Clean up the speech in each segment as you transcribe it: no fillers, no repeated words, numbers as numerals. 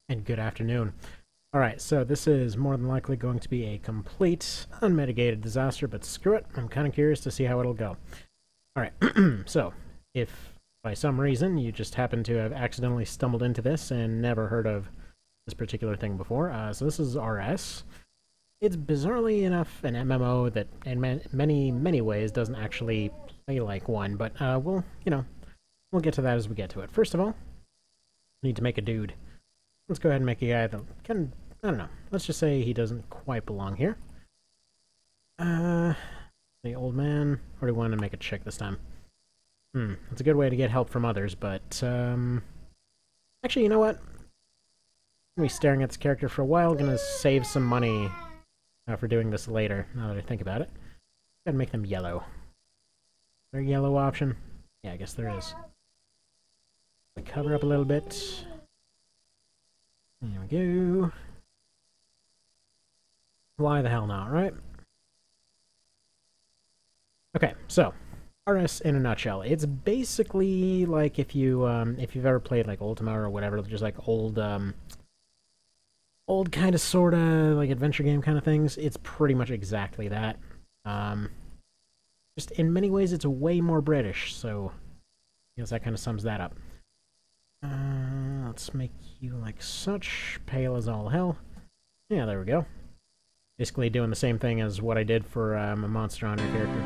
And good afternoon. Alright, so this is more than likely going to be a complete, unmitigated disaster, but screw it, I'm kind of curious to see how it'll go. Alright, so, if by some reason you just happen to have accidentally stumbled into this and never heard of this particular thing before, so this is RS. It's bizarrely enough an MMO that in many ways doesn't actually play like one, but we'll get to that as we get to it. First of all, we need to make a dude. Let's go ahead and make a guy that can, I don't know, let's just say he doesn't quite belong here. The old man, or do we want to make a chick this time? That's a good way to get help from others, but, actually, you know what? I'm gonna be staring at this character for a while, gonna save some money for doing this later, now that I think about it. Gotta make them yellow. Is there a yellow option? Yeah, I guess there is. Cover up a little bit. There we go. Why the hell not, right? Okay, so RS in a nutshell. It's basically like if you've ever played like Ultima or whatever, just like old kind of sorta like adventure game kind of things. It's pretty much exactly that. Just in many ways, it's way more British. So I guess that kind of sums that up. Let's make you like such, pale as all hell. Yeah, there we go. Basically doing the same thing as what I did for a Monster Hunter character.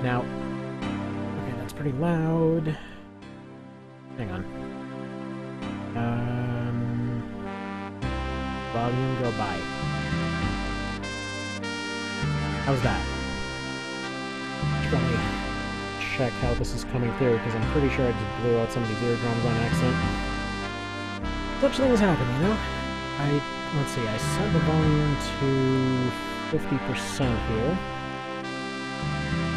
Now, okay, that's pretty loud. Hang on. Volume go by. How's that? Should probably check how this is coming through, because I'm pretty sure I just blew out some of these eardrums on accident. Such things happen, you know? Let's see, I set the volume to 50% here.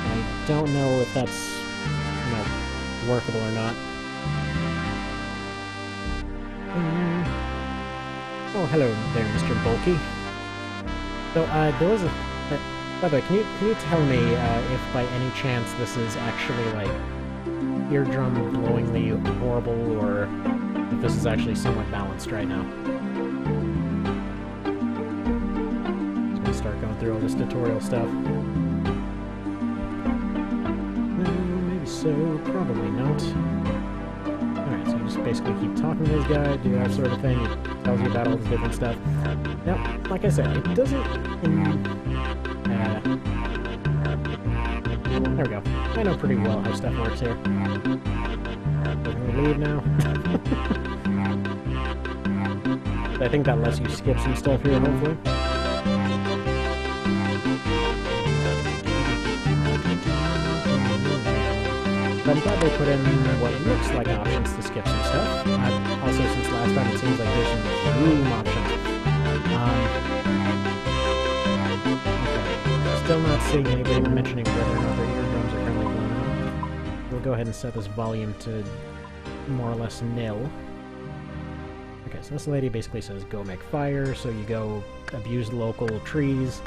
I don't know if that's, workable or not. Oh, hello there, Mr. Bulky. So, there was a... by the way, can you tell me if by any chance this is actually, like, eardrum blowingly horrible, or if this is actually somewhat balanced right now? Just gonna start going through all this tutorial stuff. Maybe so, probably not. Alright, so you just basically keep talking to this guy, do that sort of thing, it tells you about all this different stuff. Now, like I said, it doesn't... there we go. I know pretty well how stuff works here. Can we leave now? I think that lets you skip some stuff here, hopefully. But I'm glad they put in what looks like options to skip some stuff. Also, since last time, it seems like there's some room options. Okay. Still not seeing anybody mentioning whether or not their eardrums are currently blown out. We'll go ahead and set this volume to more or less nil. Okay, so this lady basically says go make fire, so you go abuse local trees,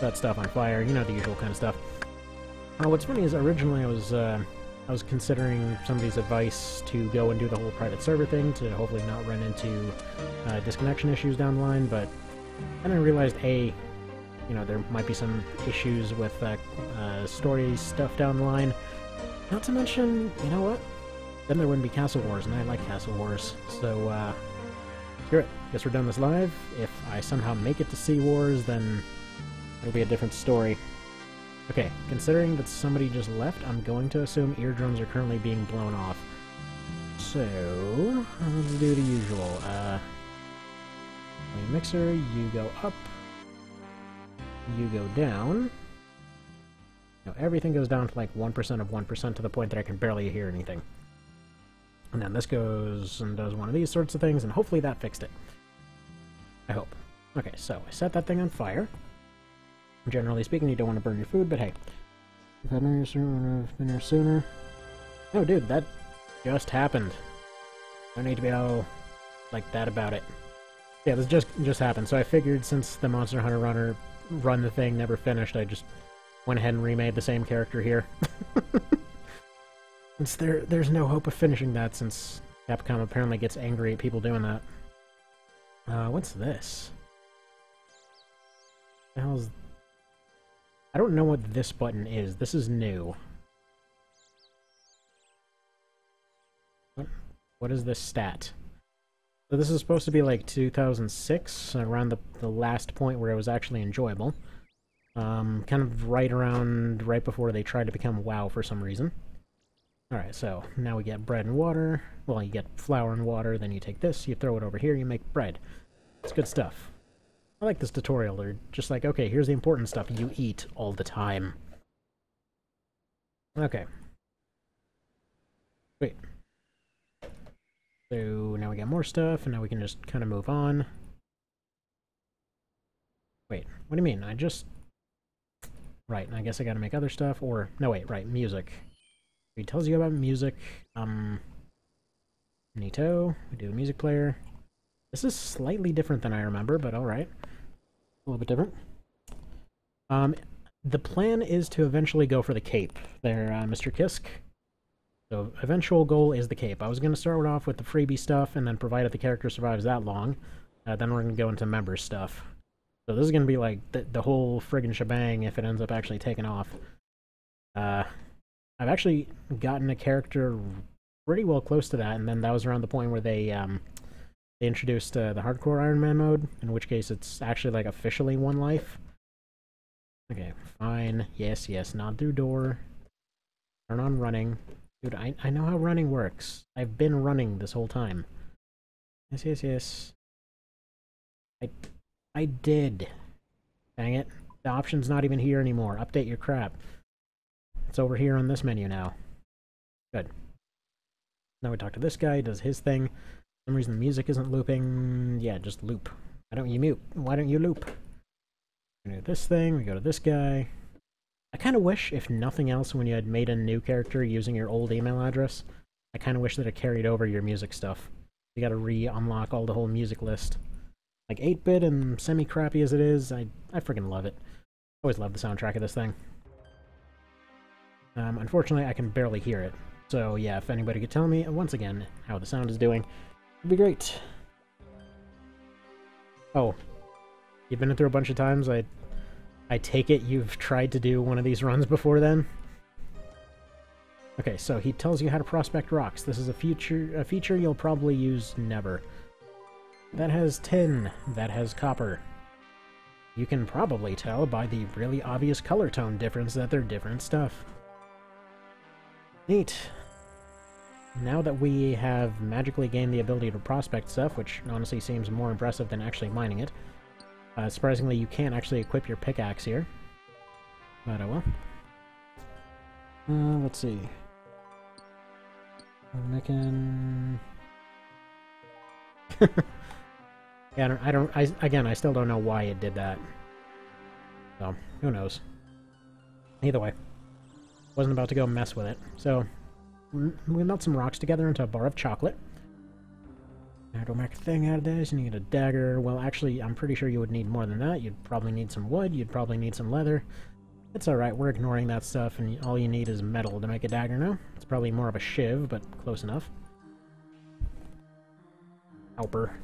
set stuff on fire, you know, the usual kind of stuff. What's funny is originally I was considering somebody's advice to go and do the whole private server thing to hopefully not run into disconnection issues down the line, but then I realized there might be some issues with story stuff down the line. Not to mention, you know what? Then there wouldn't be Castle Wars, and I like Castle Wars. So, screw it. Guess we're done this live. If I somehow make it to Sea Wars, then it'll be a different story. Okay, considering that somebody just left, I'm going to assume eardrums are currently being blown off. So, let's do the usual. Mixer, you go up. You go down. No, everything goes down to like 1% of 1% to the point that I can barely hear anything. And then this goes and does one of these sorts of things, and hopefully that fixed it. I hope. Okay, so I set that thing on fire. Generally speaking, you don't want to burn your food, but hey. If I'd been here sooner... Oh, dude, that just happened. Don't need to be all like that about it. Yeah, this just happened, so I figured since the Monster Hunter run the thing never finished, I just went ahead and remade the same character here. There's no hope of finishing that since Capcom apparently gets angry at people doing that. What's this? The hell's... I don't know what this button is. This is new. What is this stat? So this is supposed to be like 2006, around the last point where it was actually enjoyable. Kind of right before they tried to become WoW for some reason. Alright, so now we get bread and water. Well, you get flour and water, then you take this, you throw it over here, you make bread. It's good stuff. I like this tutorial. They're just like, okay, here's the important stuff you eat all the time. Okay. Wait. So now we got more stuff, and now we can just kind of move on. Wait, what do you mean? I just... Right, I guess I gotta make other stuff, or... No, wait, right, music. He tells you about music. Neato. We do a music player. This is slightly different than I remember, but alright. A little bit different. The plan is to eventually go for the cape there, Mr. Kisk. So, eventual goal is the cape. I was going to start off with the freebie stuff, and then provided the character survives that long, then we're going to go into member stuff. So this is going to be like the whole friggin' shebang if it ends up actually taking off. I've actually gotten a character pretty well close to that, and then that was around the point where they introduced the hardcore Ironman mode, in which case it's actually like officially one life. Okay, fine. Yes, yes, not through door. Turn on running. Dude, I know how running works. I've been running this whole time. Yes, yes, yes. I did. Dang it. The option's not even here anymore. Update your crap. It's over here on this menu now. Good. Now we talk to this guy, does his thing. For some reason the music isn't looping. Yeah, just loop. Why don't you mute? Why don't you loop? We do this thing, we go to this guy. I kind of wish, if nothing else, when you had made a new character using your old email address, I kind of wish that it carried over your music stuff. You gotta re-unlock all the whole music list. Like 8-bit and semi-crappy as it is, I freaking love it. Always love the soundtrack of this thing. Unfortunately, I can barely hear it. So yeah, if anybody could tell me, once again, how the sound is doing, it'd be great. Oh, you've been through a bunch of times. I take it you've tried to do one of these runs before then? Okay, so he tells you how to prospect rocks. This is a feature you'll probably use never. That has tin. That has copper. You can probably tell by the really obvious color tone difference that they're different stuff. Neat. Now that we have magically gained the ability to prospect stuff, which honestly seems more impressive than actually mining it, surprisingly you can't actually equip your pickaxe here. But oh well. Let's see. I can... Yeah, I still don't know why it did that. So, who knows. Either way. Wasn't about to go mess with it. So, we melt some rocks together into a bar of chocolate. Now to make a thing out of this, you need a dagger. Well, actually, I'm pretty sure you would need more than that. You'd probably need some wood, you'd probably need some leather. It's alright, we're ignoring that stuff, and all you need is metal to make a dagger now. It's probably more of a shiv, but close enough. Copper.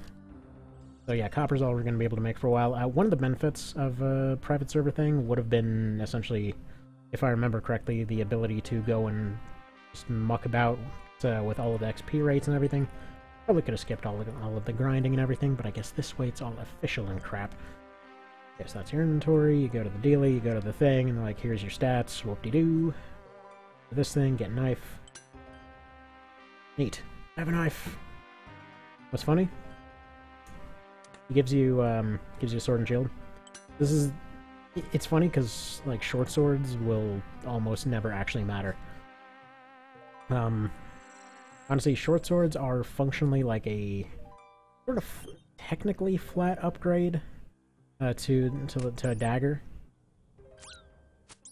So yeah, copper's all we're going to be able to make for a while. One of the benefits of a private server thing would have been, essentially, if I remember correctly, the ability to go and just muck about with all of the XP rates and everything. Probably could have skipped all of the grinding and everything, but I guess this way it's all official and crap. Okay, so that's your inventory, you go to the dealie, you go to the thing, and they're like, here's your stats, whoop-de-doo. This thing, get a knife. Neat. I have a knife. What's funny? He gives you a sword and shield. This is... It's funny because, like, short swords will almost never actually matter. Honestly, short swords are functionally like a sort of technically flat upgrade to a dagger.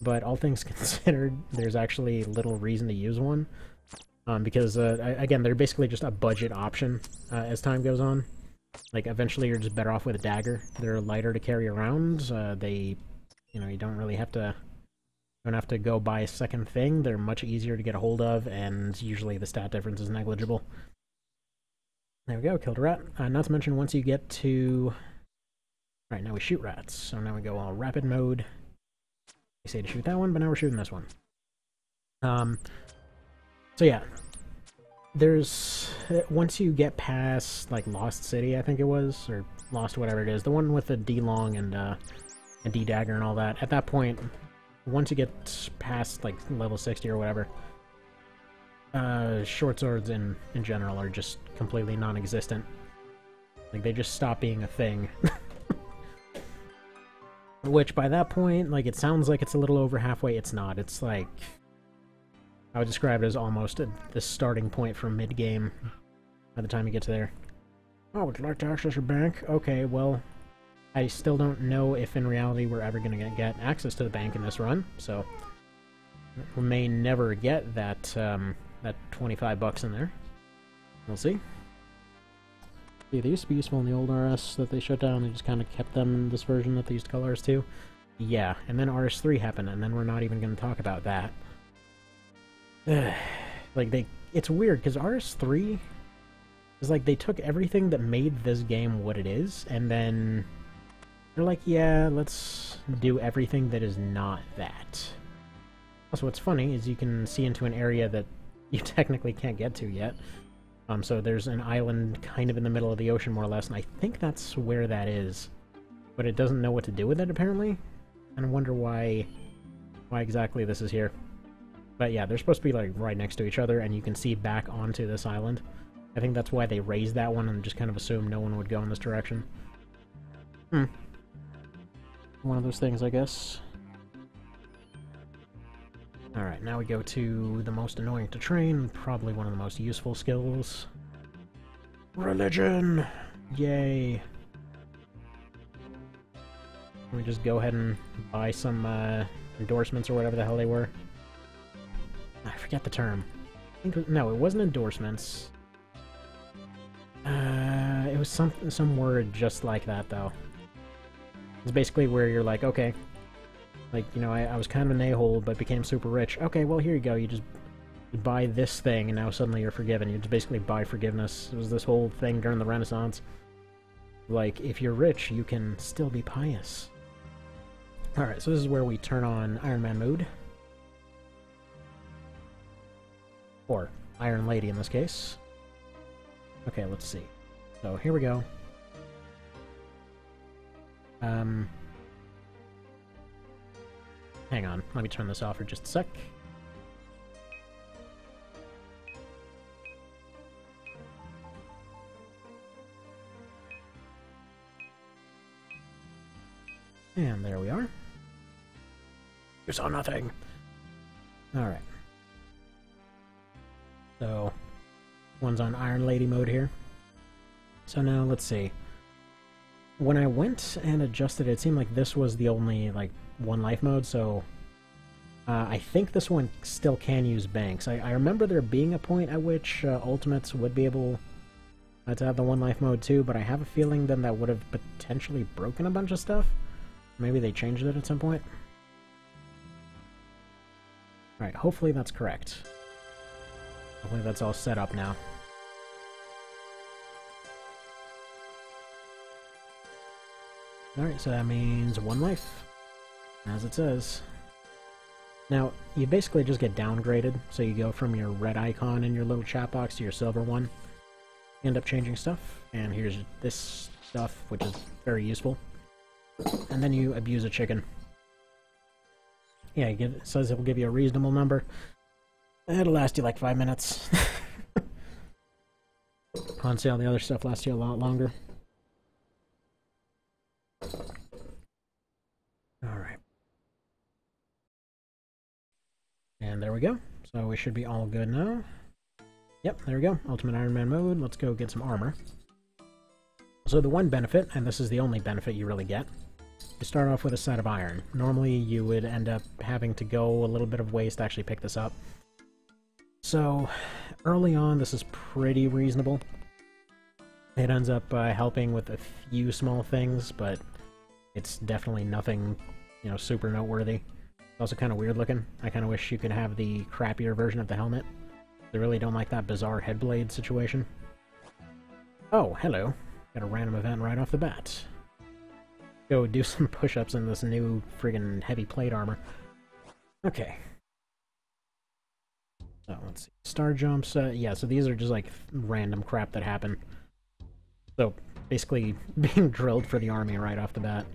But all things considered, there's actually little reason to use one. Because, again, they're basically just a budget option as time goes on. Like, eventually you're just better off with a dagger. They're lighter to carry around. You don't really have to... don't have to go buy a second thing. They're much easier to get a hold of, and usually the stat difference is negligible. There we go, killed a rat. Not to mention, once you get to... Alright, now we shoot rats. So now we go all rapid mode. We say to shoot that one, but now we're shooting this one. So yeah. There's... Once you get past, like, Lost City, I think it was, or Lost whatever it is, the one with the D-Long and a D-Dagger and all that, at that point, once you get past, like, level 60 or whatever, short swords in general are just completely non-existent. Like, they just stop being a thing. Which, by that point, like, it sounds like it's a little over halfway. It's not. It's like... I would describe it as almost the starting point for mid-game by the time you get to there. Oh, would you like to access your bank? Okay, well, I still don't know if in reality we're ever going to get access to the bank in this run, so we may never get that, that 25 bucks in there. We'll see. See, they used to be useful in the old RS that they shut down. They just kind of kept them in this version that they used to call RS2. Yeah, and then RS3 happened, and then we're not even going to talk about that. Like, it's weird, because RS3 is like, they took everything that made this game what it is, and then they're like, yeah, let's do everything that is not that. Also, what's funny is you can see into an area that you technically can't get to yet. So there's an island kind of in the middle of the ocean, more or less, and I think that's where that is. But it doesn't know what to do with it, apparently. And I wonder why exactly this is here. But yeah, they're supposed to be, like, right next to each other, and you can see back onto this island. I think that's why they raised that one and just kind of assumed no one would go in this direction. One of those things, I guess. Alright, now we go to the most annoying to train, probably one of the most useful skills. Religion! Yay! Let me just go ahead and buy some endorsements or whatever the hell they were. I forget the term. I think no, it wasn't endorsements. It was some word just like that, though. It's basically where you're like, okay, like, you know, I was kind of an a-hole, but became super rich. Okay, well, here you go. You just buy this thing, and now suddenly you're forgiven. You just basically buy forgiveness. It was this whole thing during the Renaissance. Like, if you're rich, you can still be pious. Alright, so this is where we turn on Ironman mode. Or Iron Lady in this case. Okay, let's see. So here we go. Hang on, let me turn this off for just a sec. And there we are. You saw nothing! Alright. So, one's on Iron Lady mode here. So now, let's see. When I went and adjusted it, it seemed like this was the only, like, one life mode, so I think this one still can use banks. I remember there being a point at which Ultimates would be able to have the one life mode too, but I have a feeling then that would have potentially broken a bunch of stuff. Maybe they changed it at some point. Alright, hopefully that's correct. Hopefully that's all set up now. Alright, so that means one life, as it says. Now, you basically just get downgraded, so you go from your red icon in your little chat box to your silver one. You end up changing stuff, and here's this stuff, which is very useful. And then you abuse a chicken. Yeah, it says it will give you a reasonable number. It'll last you like 5 minutes. On sale, the other stuff lasts you a lot longer. Alright. And there we go. So we should be all good now. Yep, there we go. Ultimate Iron Man mode. Let's go get some armor. So the one benefit, and this is the only benefit you really get, you start off with a set of iron. Normally you would end up having to go a little bit of ways to actually pick this up. So early on this is pretty reasonable. It ends up helping with a few small things, but it's definitely nothing, you know, super noteworthy. It's also kind of weird looking. I kind of wish you could have the crappier version of the helmet. I really don't like that bizarre headblade situation. Oh, hello. Got a random event right off the bat. Go do some push-ups in this new friggin' heavy plate armor. Okay. So, let's see. Star jumps, yeah, so these are just, like, random crap that happen. So, basically, being drilled for the army right off the bat.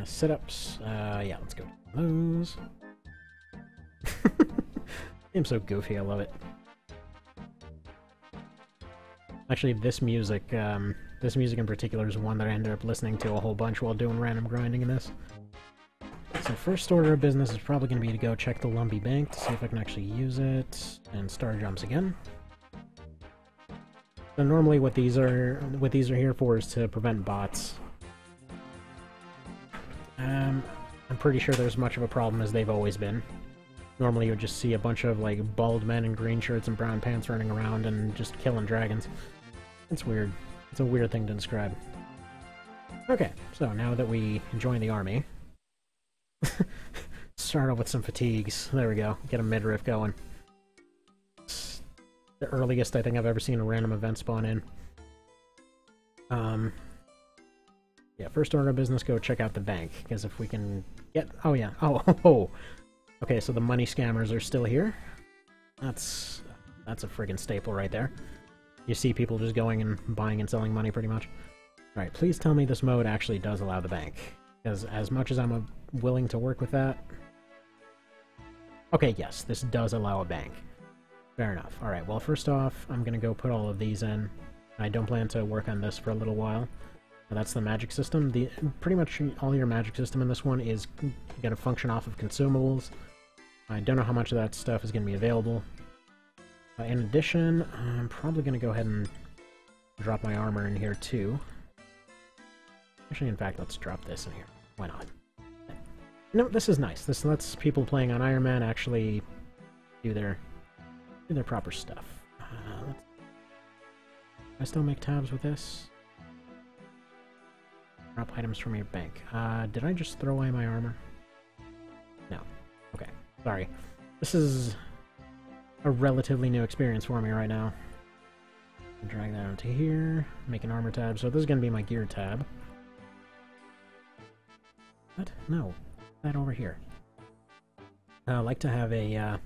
Sit-ups, yeah, let's go those. I'm so goofy, I love it. Actually, this music in particular is one that I ended up listening to a whole bunch while doing random grinding in this. So first order of business is probably going to be to go check the Lumpy Bank to see if I can actually use it, and star jumps again. So normally what these are here for is to prevent bots. I'm pretty sure there's much of a problem as they've always been. Normally you would just see a bunch of like bald men in green shirts and brown pants running around and just killing dragons. It's weird. It's a weird thing to describe. Okay, so now that we join the army, start off with some fatigues. There we go. Get a midriff going. It's the earliest I think I've ever seen a random event spawn in. Yeah, first order of business, go check out the bank, because if we can get... Oh, yeah. Oh. Okay, so the money scammers are still here. That's a friggin' staple right there. You see people just going and buying and selling money, pretty much. Alright, please tell me this mode actually does allow the bank. Because as much as I'm willing to work with that... Okay, yes, this does allow a bank. Fair enough. Alright, well, first off, I'm gonna go put all of these in. I don't plan to work on this for a little while. That's the magic system. Pretty much all your magic system in this one is gonna function off of consumables. I don't know how much of that stuff is gonna be available. In addition, I'm probably gonna go ahead and drop my armor in here too. Actually, in fact, let's drop this in here. Why not? No, this is nice. This lets people playing on Ironman actually do their proper stuff. Can I still make tabs with this? Drop items from your bank. Did I just throw away my armor? No. Okay. Sorry. This is a relatively new experience for me right now. Drag that onto here. Make an armor tab. So this is going to be my gear tab. What? No. That over here. I like to have a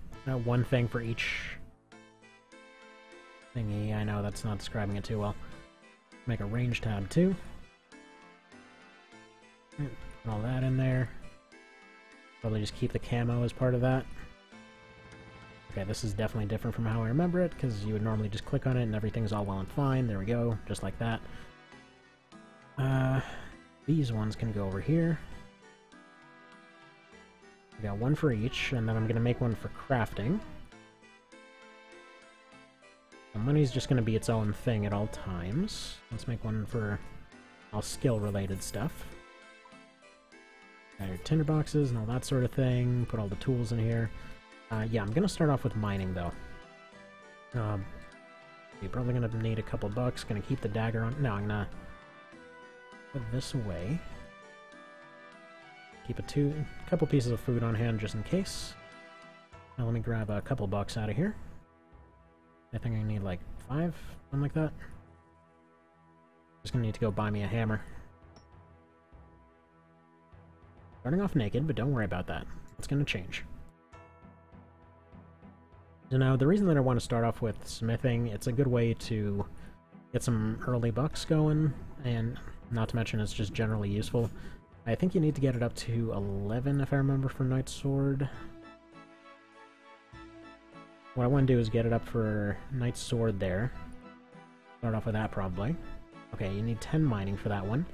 one thing for each thingy. I know that's not describing it too well. Make a range tab too. Put all that in there. Probably just keep the camo as part of that. Okay, this is definitely different from how I remember it, because you would normally just click on it and everything's all well and fine. There we go, just like that. These ones can go over here. We got one for each, and then I'm going to make one for crafting. The money's just going to be its own thing at all times. Let's make one for all skill-related stuff. Got your tinderboxes and all that sort of thing. Put all the tools in here. Yeah, I'm going to start off with mining, though. You're probably going to need a couple bucks. Going to keep the dagger on... No, I'm going to put this away. Keep a couple pieces of food on hand just in case. Now let me grab a couple bucks out of here. I think I need like 5, something like that. Just gonna need to go buy me a hammer. Starting off naked, but don't worry about that. It's gonna change. So now, the reason that I want to start off with smithing, it's a good way to get some early bucks going, and not to mention it's just generally useful. I think you need to get it up to 11, if I remember, for Knight's Sword. What I want to do is get it up for Knight's Sword there. Start off with that, probably. Okay, you need 10 mining for that one.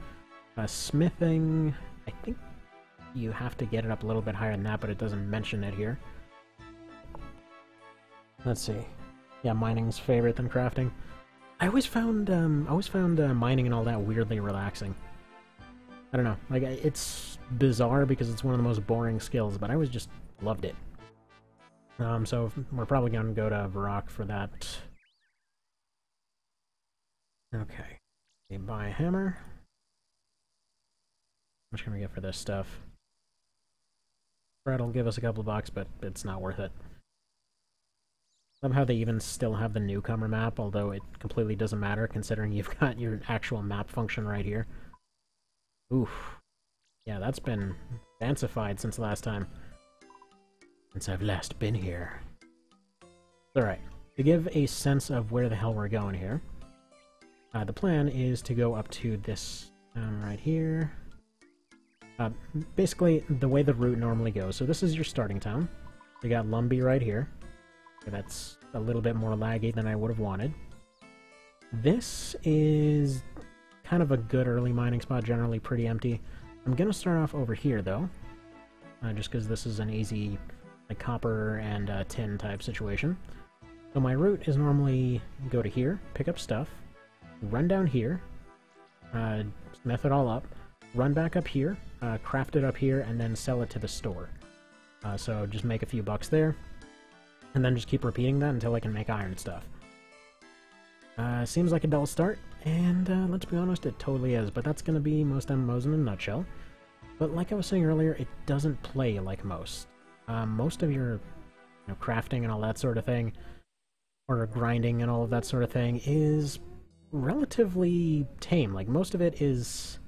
Smithing, I think you have to get it up a little bit higher than that, but it doesn't mention it here. Let's see. Yeah, mining's favorite than crafting. I always found mining and all that weirdly relaxing. I don't know, like, it's bizarre because it's one of the most boring skills, but I always just loved it. So we're probably going to go to Varrock for that. Okay. You buy a hammer. How much can we get for this stuff? Bread will give us a couple bucks, but it's not worth it. Somehow they even still have the newcomer map, although it completely doesn't matter considering you've got your actual map function right here. Oof. Yeah, that's been fancified since last time. Since I've last been here. Alright, to give a sense of where the hell we're going here, the plan is to go up to this town right here. Basically, the way the route normally goes. So this is your starting town. We got Lumbee right here. That's a little bit more laggy than I would have wanted. This is kind of a good early mining spot, generally pretty empty. I'm going to start off over here, though, just because this is an easy like, copper and tin type situation. So my route is normally go to here, pick up stuff, run down here, smith it all up, run back up here, craft it up here, and then sell it to the store. So just make a few bucks there, and then just keep repeating that until I can make iron stuff. Seems like a dull start, and let's be honest, it totally is, but that's going to be most MMOs in a nutshell. But like I was saying earlier, it doesn't play like most. Most of your crafting and all that sort of thing, or grinding and all of that sort of thing, is relatively tame. Like, most of it is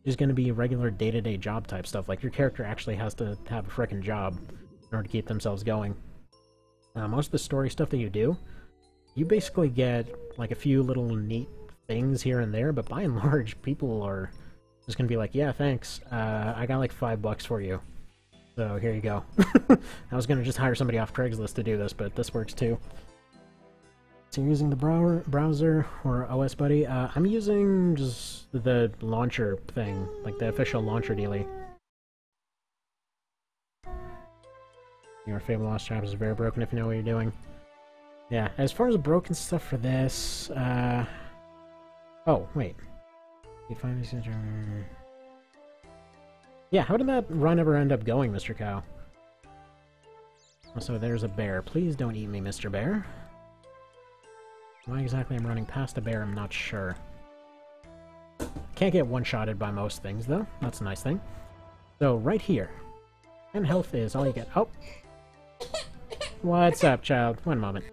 going to be regular day-to-day job type stuff. Like, your character actually has to have a frickin' job in order to keep themselves going. Most of the story stuff that you do, you basically get like a few little neat things here and there, but by and large, people are just gonna be like, yeah, thanks, I got like $5 for you, so here you go. I was gonna just hire somebody off Craigslist to do this, but this works too. So you're using the browser or OS Buddy? I'm using just the launcher thing, like the official launcher dealie. Your Fable Lost Trap is very broken if you know what you're doing. Yeah, as far as broken stuff for this, oh, wait. You find this... Yeah, how did that run ever end up going, Mr. Cow? So there's a bear. Please don't eat me, Mr. Bear. Why exactly I'm running past a bear, I'm not sure. Can't get one-shotted by most things, though. That's a nice thing. So, right here. And health is all you get. Oh! What's up, child? One moment.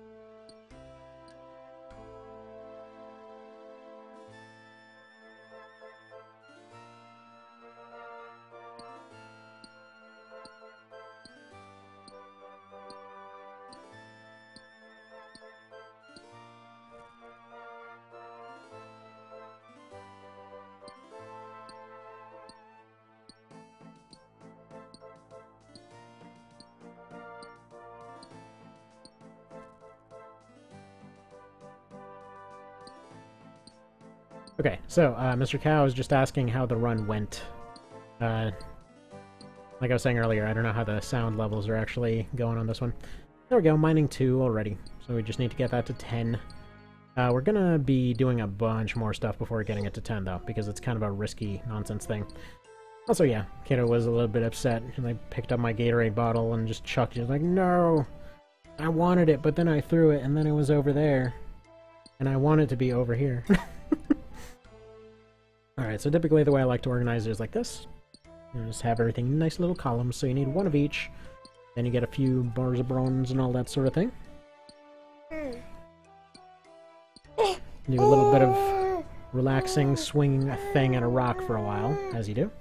Okay, so, Mr. Cow is just asking how the run went. Like I was saying earlier, I don't know how the sound levels are actually going on this one. There we go, mining 2 already. So we just need to get that to 10. We're gonna be doing a bunch more stuff before getting it to 10, though, because it's kind of a risky nonsense thing. Also, yeah, Kato was a little bit upset, and I picked up my Gatorade bottle and just chucked it. Like, no! I wanted it, but then I threw it, and then it was over there. And I want it to be over here. Alright, so typically the way I like to organize it is like this. You just have everything in nice little columns, so you need one of each. Then you get a few bars of bronze and all that sort of thing. Do a little bit of relaxing, swinging a thing and a rock for a while, as you do.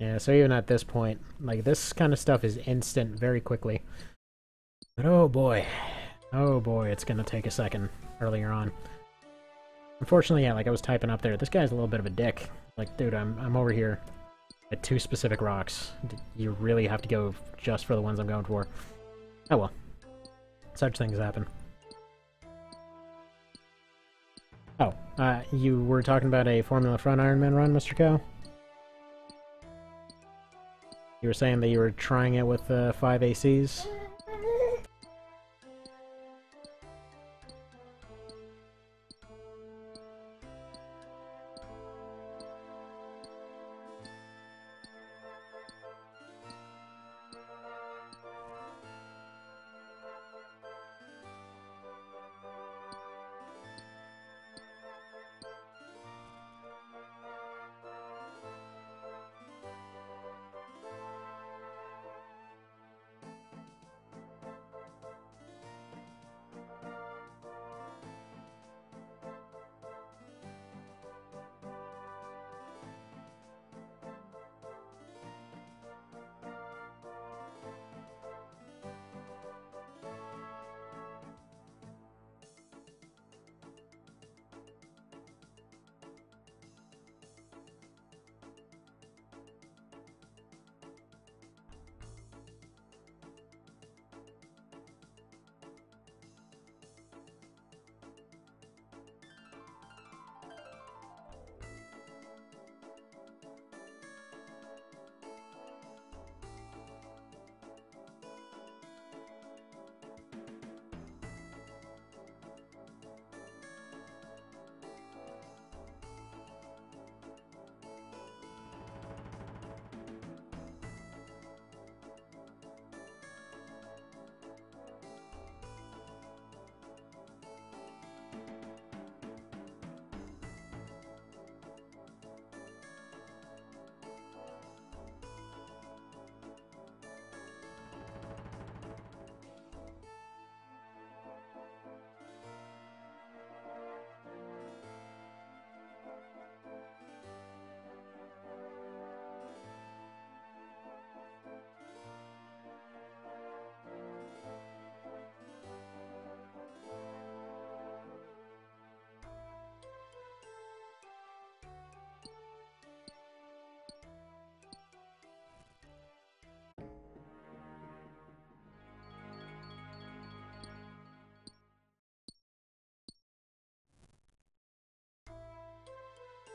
Yeah, so even at this point, like, this kind of stuff is instant very quickly. But oh boy, it's gonna take a second earlier on. Unfortunately, yeah, like I was typing up there, this guy's a little bit of a dick. Like, dude, I'm over here at 2 specific rocks. You really have to go just for the ones I'm going for. Oh well. Such things happen. Oh, you were talking about a Formula Front Ironman run, Mr. Cow? You were saying that you were trying it with 5 ACs?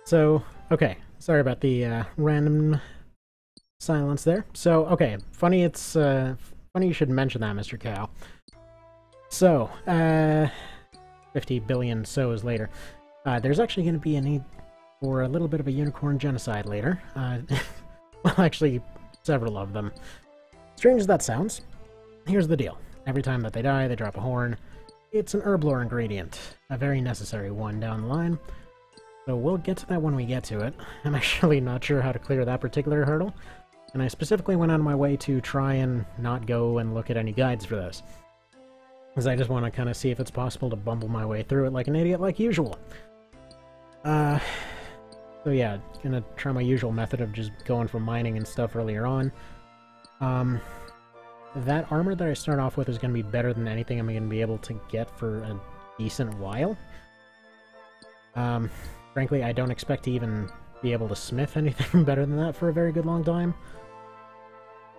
So, okay, sorry about the random silence there. So, okay, funny funny you should mention that, Mr. Cow. So, 50 billion so's later. There's actually going to be a need for a little bit of a unicorn genocide later. Well, actually, several of them. Strange as that sounds, here's the deal. Every time that they die, they drop a horn. It's an herb lore ingredient, a very necessary one down the line. So we'll get to that when we get to it. I'm actually not sure how to clear that particular hurdle, and I specifically went out of my way to try and not go and look at any guides for this, because I just want to kind of see if it's possible to bumble my way through it like an idiot like usual. So yeah, gonna try my usual method of just going for mining and stuff earlier on. That armor that I start off with is going to be better than anything I'm going to be able to get for a decent while. Frankly, I don't expect to even be able to smith anything better than that for a very good long time.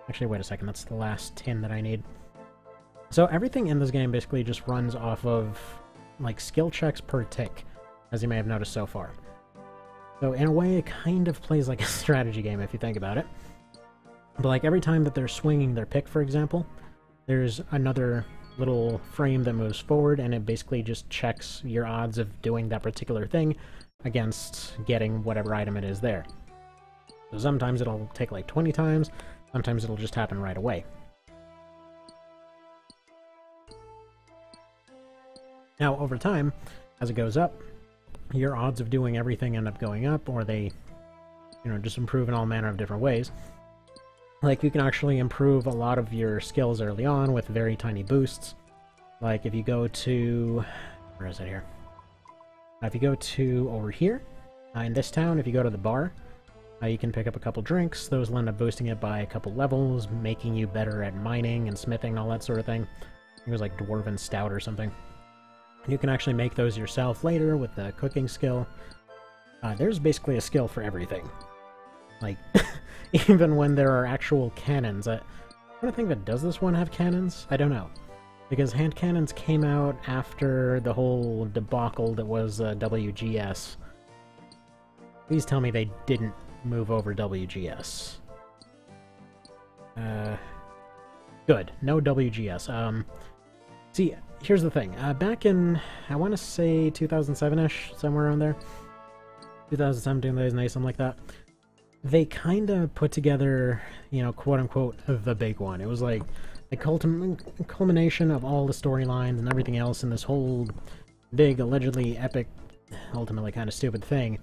Actually, wait a second, that's the last tin that I need. So everything in this game basically just runs off of, like, skill checks per tick, as you may have noticed so far. So in a way, it kind of plays like a strategy game if you think about it. But like every time that they're swinging their pick, for example, there's another little frame that moves forward, and it basically just checks your odds of doing that particular thing against getting whatever item it is there. So sometimes it'll take like 20 times, sometimes it'll just happen right away. Now, over time, as it goes up, your odds of doing everything end up going up, or they, you know, just improve in all manner of different ways. Like, you can actually improve a lot of your skills early on with very tiny boosts. Like, if you go to... where is it here? If you go to over here, in this town, if you go to the bar, you can pick up a couple drinks. Those will end up boosting it by a couple levels, making you better at mining and smithing and all that sort of thing. I think it was like Dwarven Stout or something. You can actually make those yourself later with the cooking skill. There's basically a skill for everything. Like, even when there are actual cannons. I don't think that does this one have cannons? I don't know. Because hand cannons came out after the whole debacle that was WGS. Please tell me they didn't move over WGS. Good. No WGS. See, here's the thing. Back in, I want to say 2007-ish, somewhere around there. 2017, 2008, something like that. They kind of put together, you know, quote-unquote, the big one. It was like the culmination of all the storylines and everything else in this whole big, allegedly epic, ultimately kind of stupid thing,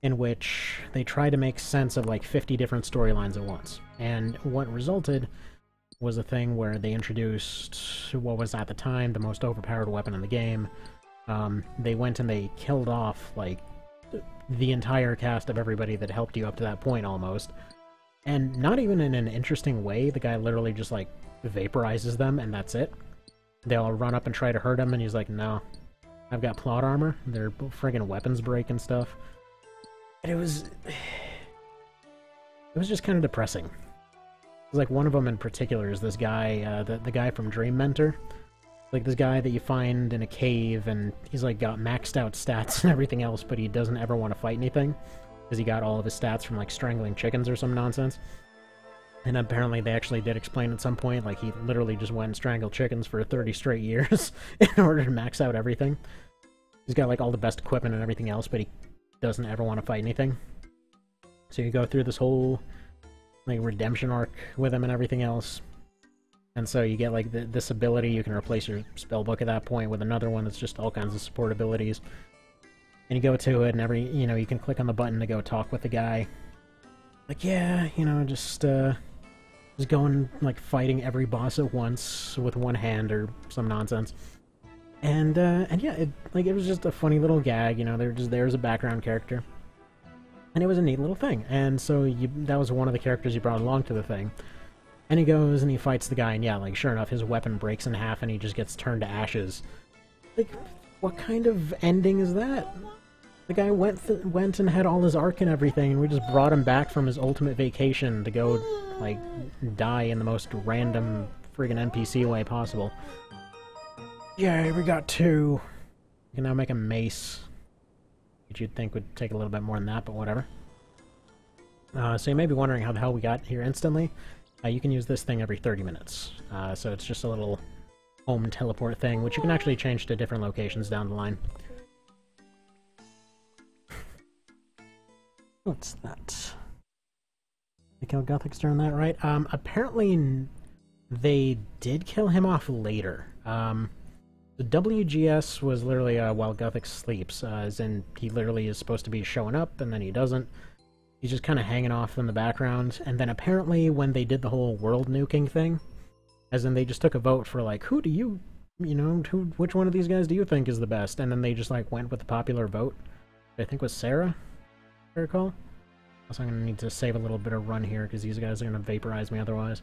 in which they tried to make sense of like 50 different storylines at once. And what resulted was a thing where they introduced what was at the time the most overpowered weapon in the game. They went and they killed off, like, the entire cast of everybody that helped you up to that point, almost. And not even in an interesting way. The guy literally just, like, vaporizes them, and that's it. They all run up and try to hurt him, and he's like, no. I've got plot armor. Their friggin' weapons break and stuff. And it was just kind of depressing. Like, one of them in particular is this guy, the guy from Dream Mentor. Like, this guy that you find in a cave, and he's, like, got maxed out stats and everything else, but he doesn't ever want to fight anything, because he got all of his stats from, like, strangling chickens or some nonsense. And apparently they actually did explain at some point, like, he literally just went and strangled chickens for 30 straight years in order to max out everything. He's got, like, all the best equipment and everything else, but he doesn't ever want to fight anything. So you go through this whole, like, redemption arc with him and everything else. And so you get, like, this ability. You can replace your spellbook at that point with another one that's just all kinds of support abilities. And you go to it, and you can click on the button to go talk with the guy. Like, yeah, you know, just going, like, fighting every boss at once with one hand or some nonsense. And yeah, it was just a funny little gag, you know, they're just there as a background character. And it was a neat little thing. And so that was one of the characters you brought along to the thing. And he goes and he fights the guy, and yeah, like, sure enough, his weapon breaks in half and he just gets turned to ashes. Like, what kind of ending is that? The guy went and had all his arc and everything, and we just brought him back from his ultimate vacation to go, like, die in the most random friggin' NPC way possible. Yay, we got 2! We can now make a mace. Which you'd think would take a little bit more than that, but whatever. So you may be wondering how the hell we got here instantly. You can use this thing every 30 minutes. So it's just a little home teleport thing, which you can actually change to different locations down the line. What's that? They killed Gothix during that, right? Apparently they did kill him off later. The WGS was literally while Gothix sleeps, as in he literally is supposed to be showing up, and then he doesn't. He's just kind of hanging off in the background, and then apparently when they did the whole world nuking thing, as in they just took a vote for, like, who do you know, which one of these guys do you think is the best? And then they just, like, went with the popular vote. I think was Sarah, if I recall. Also, I'm going to need to save a little bit of run here, because these guys are going to vaporize me otherwise.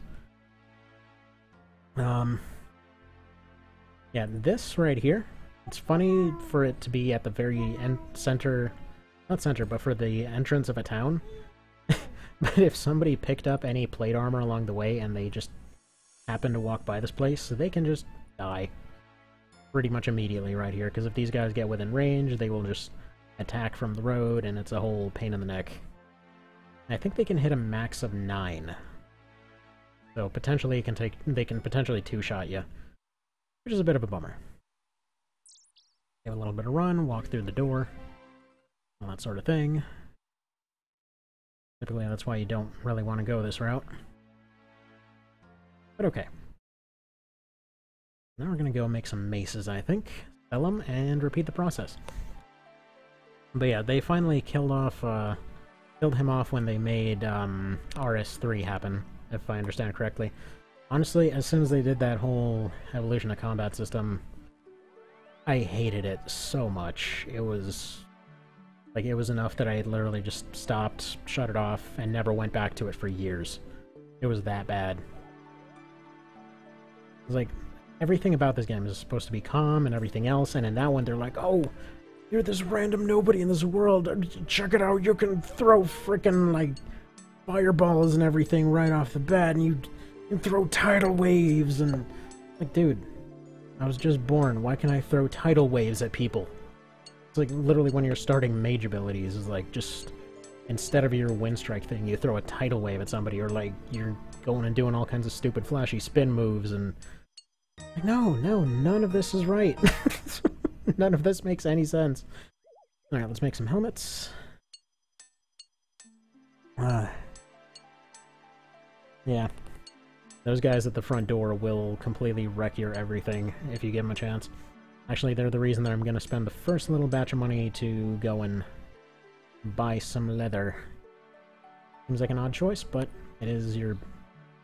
Yeah, this right here, it's funny for it to be at the very center, not center, but for the entrance of a town. But if somebody picked up any plate armor along the way and they just happen to walk by this place, they can just die pretty much immediately right here, because if these guys get within range, they will just attack from the road, and it's a whole pain in the neck. And I think they can hit a max of 9. So potentially they can potentially two-shot you, which is a bit of a bummer. Have a little bit of run, walk through the door, all that sort of thing. Typically that's why you don't really want to go this route. But okay. Now we're going to go make some maces, I think. Sell them, and repeat the process. But yeah, they finally killed him off when they made RS3 happen, if I understand correctly. Honestly, as soon as they did that whole evolution of combat system, I hated it so much. It was enough that I literally just stopped, shut it off, and never went back to it for years. It was that bad. It was like, everything about this game is supposed to be calm and everything else, and in that one they're like, oh, you're this random nobody in this world, check it out, you can throw frickin' like fireballs and everything right off the bat, and you can throw tidal waves, and like, dude, I was just born, why can I throw tidal waves at people? It's like literally when you're starting mage abilities is like just instead of your wind strike thing, you throw a tidal wave at somebody, or like you're going and doing all kinds of stupid flashy spin moves, and like, no, none of this is right. None of this makes any sense. Alright, let's make some helmets. Yeah. Those guys at the front door will completely wreck your everything if you give them a chance. Actually, they're the reason that I'm going to spend the first little batch of money to go and buy some leather. Seems like an odd choice, but it is your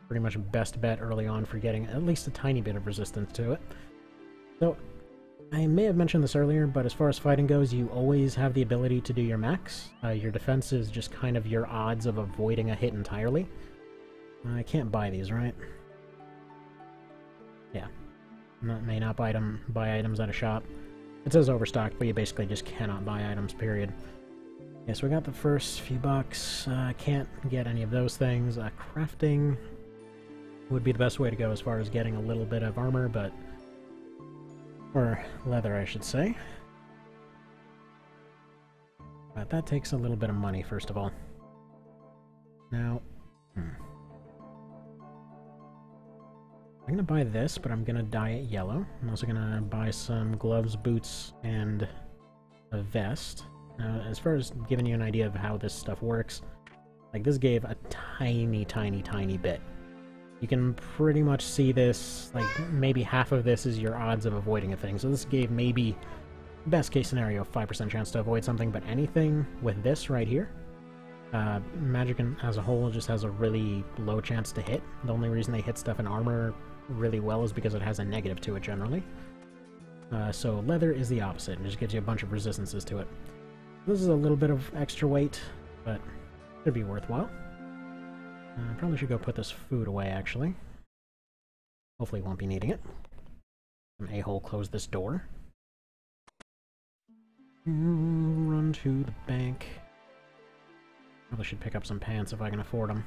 pretty much best bet early on for getting at least a tiny bit of resistance to it. So, I may have mentioned this earlier, but as far as fighting goes, you always have the ability to do your max. Your defense is just kind of your odds of avoiding a hit entirely. I can't buy these, right? Yeah. May not buy items at a shop. It says overstocked, but you basically just cannot buy items, period. Yeah, so we got the first few bucks. Can't get any of those things. Crafting would be the best way to go as far as getting a little bit of armor, but... or leather, I should say. But that takes a little bit of money, first of all. Now... I'm gonna buy this, but I'm gonna dye it yellow. I'm also gonna buy some gloves, boots, and a vest. Now, as far as giving you an idea of how this stuff works, like, this gave a tiny, tiny, tiny bit. You can pretty much see this, like, maybe half of this is your odds of avoiding a thing. So this gave maybe, best case scenario, 5% chance to avoid something, but anything with this right here, Magic as a whole just has a really low chance to hit. The only reason they hit stuff in armor really well is because it has a negative to it generally. So leather is the opposite. It just gives you a bunch of resistances to it. This is a little bit of extra weight, but it'd be worthwhile. Probably should go put this food away, actually. Hopefully won't be needing it. Some a-hole close this door. Run to the bank. Probably should pick up some pants if I can afford them.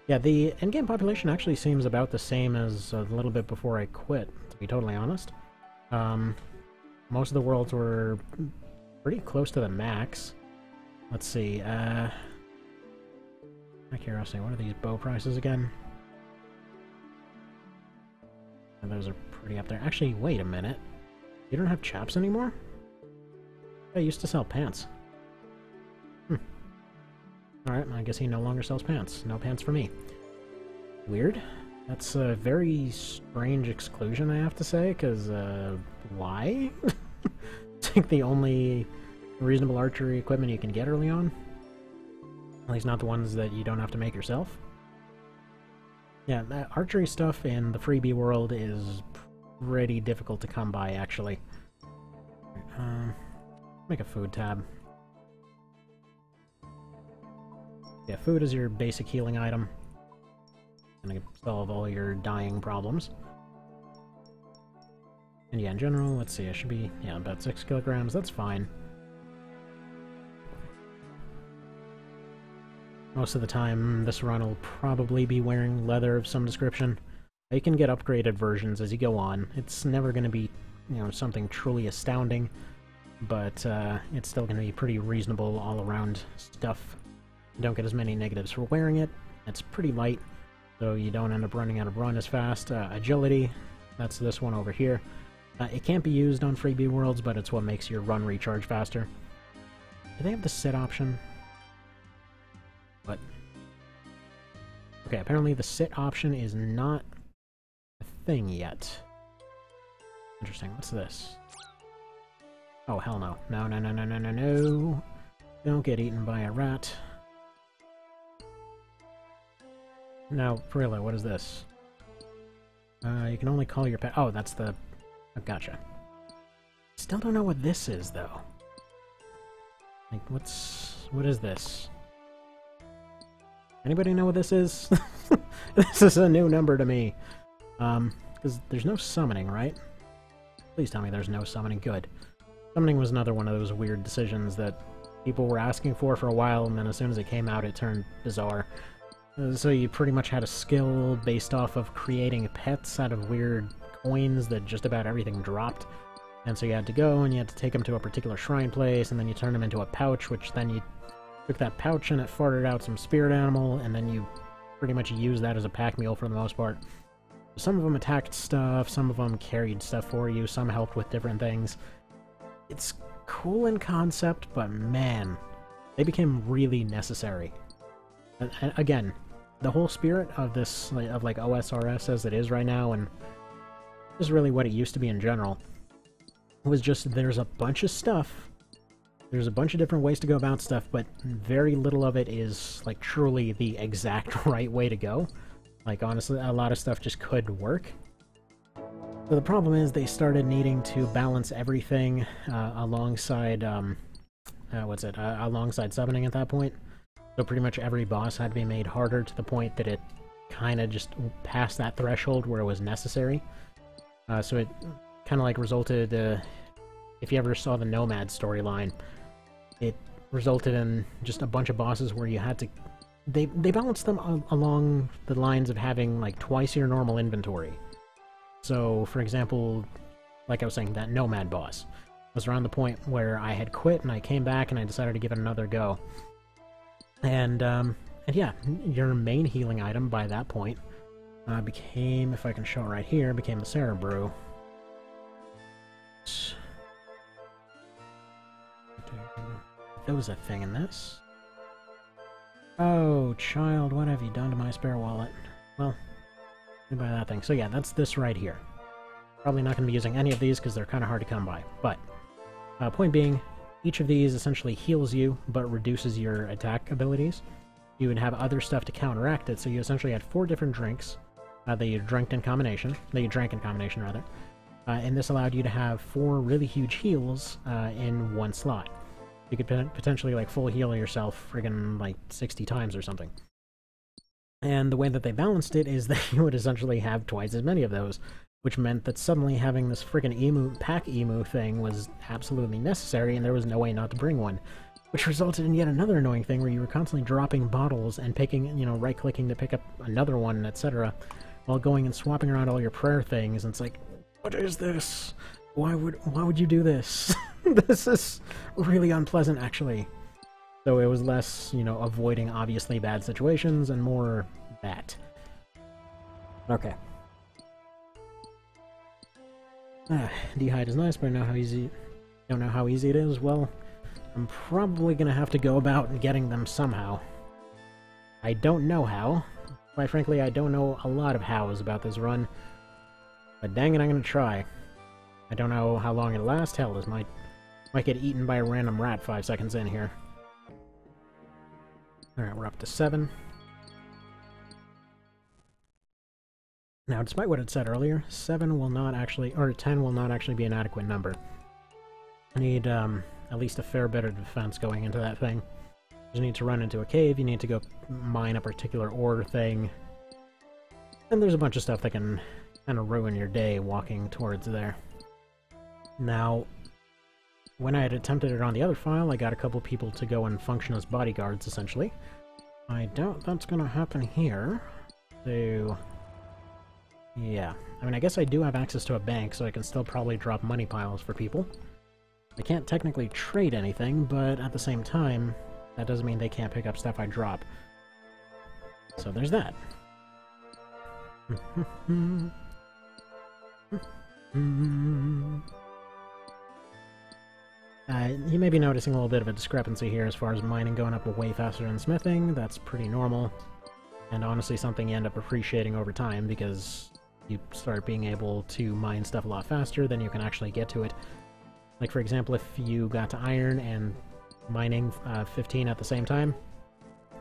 Yeah, the in-game population actually seems about the same as a little bit before I quit, to be totally honest. Most of the worlds were pretty close to the max. Let's see, my curiosity, what are these bow prices again? And those are pretty up there. Actually, wait a minute. You don't have chaps anymore? I used to sell pants. Alright, I guess he no longer sells pants. No pants for me. Weird. That's a very strange exclusion, I have to say, because, why? It's like the only reasonable archery equipment you can get early on. At least not the ones that you don't have to make yourself. Yeah, that archery stuff in the freebie world is pretty difficult to come by, actually. Make a food tab. Yeah, food is your basic healing item. Gonna solve all your dying problems. And yeah, in general, let's see, I should be, yeah, about 6 kilograms, that's fine. Most of the time, this run will probably be wearing leather of some description. You can get upgraded versions as you go on. It's never going to be, you know, something truly astounding, but it's still going to be pretty reasonable all-around stuff. You don't get as many negatives for wearing it. It's pretty light, so you don't end up running out of run as fast. Agility, that's this one over here. It can't be used on freebie worlds, but it's what makes your run recharge faster. Do they have the sit option? What? Okay, apparently the sit option is not a thing yet. Interesting. What's this? Oh, hell no. No, no, no, no, no, no, no. Don't get eaten by a rat. Now, really, what is this? You can only call your pet... Oh, that's the... Oh, gotcha. Still don't know what this is, though. Like, what is this? Anybody know what this is? This is a new number to me. Because there's no summoning, right? Please tell me there's no summoning. Good. Summoning was another one of those weird decisions that people were asking for a while, and then as soon as it came out, it turned bizarre. So you pretty much had a skill based off of creating pets out of weird coins that just about everything dropped. And so you had to go, and you had to take them to a particular shrine place, and then you turn them into a pouch, which then you took that pouch and it farted out some spirit animal, and then you pretty much used that as a pack mule for the most part. Some of them attacked stuff, some of them carried stuff for you, some helped with different things. It's cool in concept, but man, they became really necessary. And again, the whole spirit of this, of like OSRS as it is right now, and just really what it used to be in general, was just there's a bunch of stuff, there's a bunch of different ways to go about stuff, but very little of it is like truly the exact right way to go. Like honestly, a lot of stuff just could work. So the problem is they started needing to balance everything alongside, alongside summoning at that point. So pretty much every boss had to be made harder to the point that it kind of just passed that threshold where it was necessary. So it kind of like resulted, if you ever saw the Nomad storyline, it resulted in just a bunch of bosses where you had to... They balanced them along the lines of having like twice your normal inventory. So, for example, like I was saying, that Nomad boss was around the point where I had quit and I came back and I decided to give it another go. And yeah, your main healing item by that point became, if I can show it right here, became the Sarah Brew. There was a thing in this. Oh, child, what have you done to my spare wallet? Well, goodbye that thing. So yeah, that's this right here. Probably not going to be using any of these because they're kind of hard to come by. But, point being, each of these essentially heals you, but reduces your attack abilities. You would have other stuff to counteract it, so you essentially had 4 different drinks that you drank in combination, and this allowed you to have 4 really huge heals in one slot. You could potentially like full heal yourself friggin' like 60 times or something. And the way that they balanced it is that you would essentially have twice as many of those, which meant that suddenly having this friggin' pack emu thing was absolutely necessary, and there was no way not to bring one. Which resulted in yet another annoying thing where you were constantly dropping bottles and picking, you know, right-clicking to pick up another one, etc., while going and swapping around all your prayer things, and it's like, what is this? Why would you do this? This is really unpleasant, actually. So it was less, you know, avoiding obviously bad situations and more that. Okay. Dehyde is nice, but I know how easy... don't know how easy it is. Well, I'm probably gonna have to go about getting them somehow. I don't know how. Quite frankly, I don't know a lot of hows about this run. But dang it, I'm gonna try. I don't know how long it'll last. Hell, this might get eaten by a random rat 5 seconds in here. Alright, we're up to 7. Now, despite what it said earlier, 7 will not actually, or 10 will not actually be an adequate number. I need at least a fair bit of defense going into that thing. You need to run into a cave, you need to go mine a particular ore thing, and there's a bunch of stuff that can kind of ruin your day walking towards there. Now, when I had attempted it on the other file, I got a couple people to go and function as bodyguards, essentially. I doubt that's gonna happen here. So... yeah. I mean, I guess I do have access to a bank, so I can still probably drop money piles for people. I can't technically trade anything, but at the same time, that doesn't mean they can't pick up stuff I drop. So there's that. You may be noticing a little bit of a discrepancy here as far as mining going up way faster than smithing. That's pretty normal, and honestly something you end up appreciating over time because you start being able to mine stuff a lot faster than you can actually get to it. Like, for example, if you got to iron and mining 15 at the same time,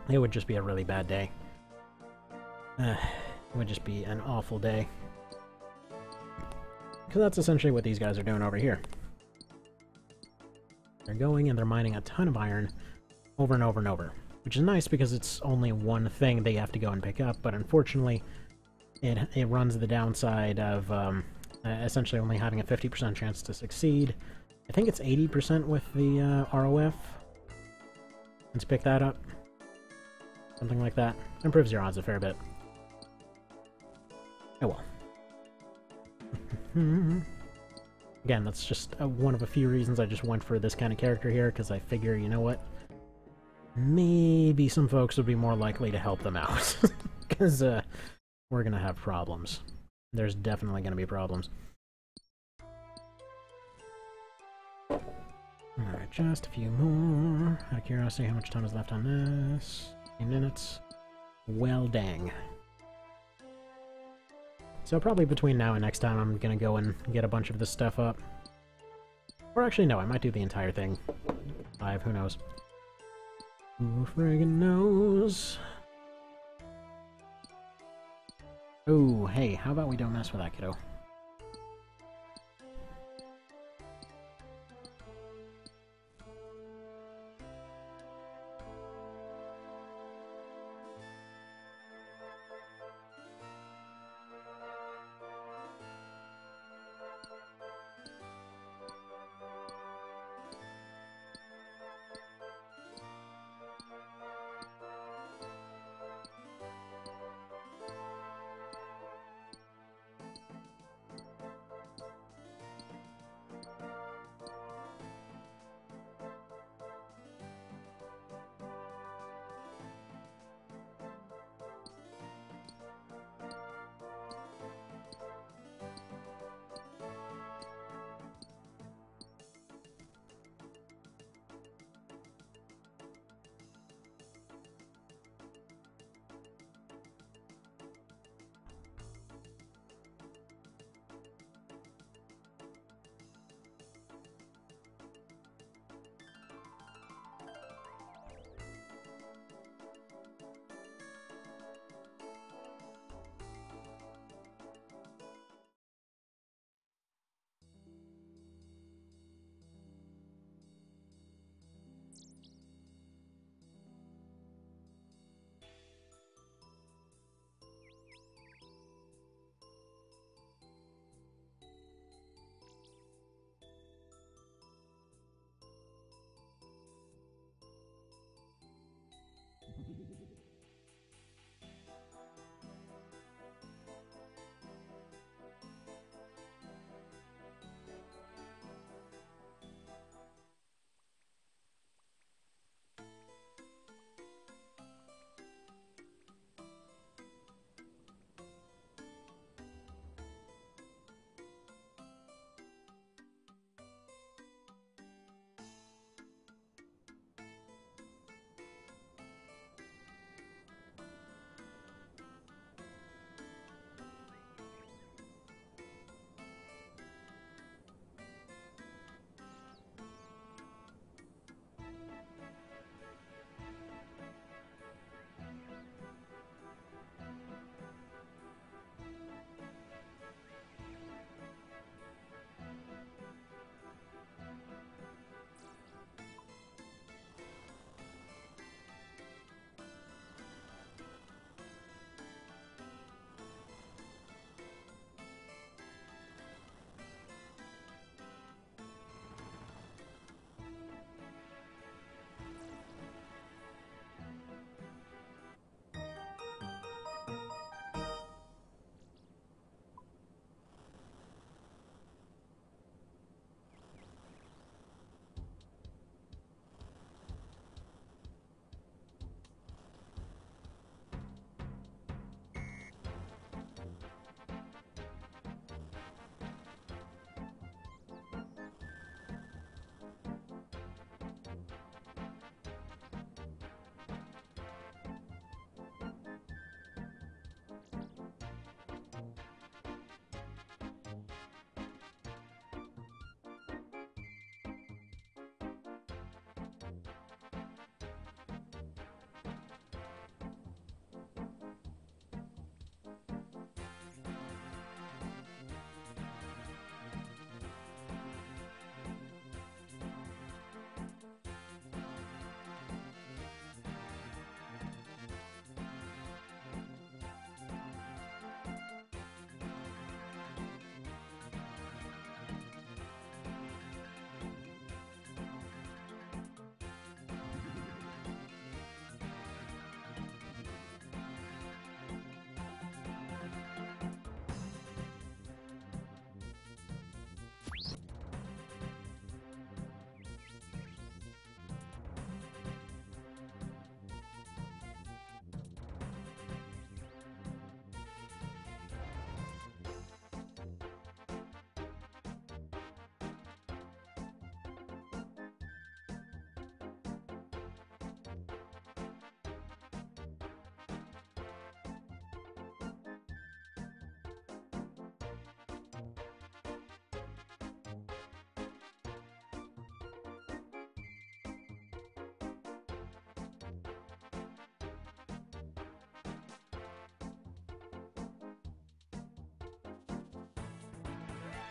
it would just be a really bad day. It would just be an awful day. Because that's essentially what these guys are doing over here. They're going and they're mining a ton of iron over and over and over. which is nice because it's only one thing they have to go and pick up, but unfortunately it runs the downside of essentially only having a 50% chance to succeed. I think it's 80% with the ROF. Let's pick that up. Something like that. Improves your odds a fair bit. Oh well. Again, that's just one of a few reasons I just went for this kind of character here, because I figure, you know what? Maybe some folks would be more likely to help them out. Because we're going to have problems. There's definitely going to be problems. Alright, just a few more. Out of curiosity, how much time is left on this? 8 minutes. Well, dang. So probably between now and next time I'm gonna go and get a bunch of this stuff up. Or actually, no, I might do the entire thing. 5, who knows? Who friggin' knows? Oh, hey, how about we don't mess with that kiddo?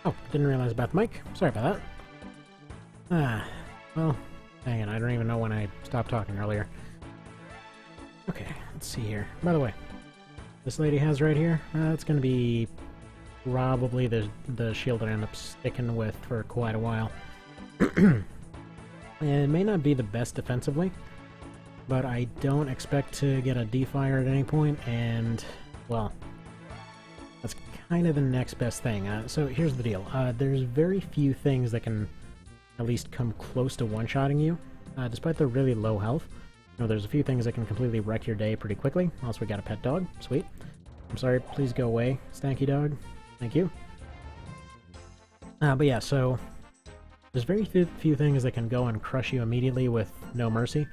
Oh, didn't realize about the mic. Sorry about that. Well, dang it, I don't even know when I stopped talking earlier. Okay, let's see here. By the way, this lady has right here, it's gonna be probably the shield that I end up sticking with for quite a while. It may not be the best defensively, but I don't expect to get a defire at any point, and, well, that's kind of the next best thing. So here's the deal. There's very few things that can at least come close to one-shotting you, despite their really low health. You know, there's a few things that can completely wreck your day pretty quickly. Also, we got a pet dog. Sweet. I'm sorry, please go away, stanky dog. Thank you. But yeah, so there's very few things that can go and crush you immediately with no mercy.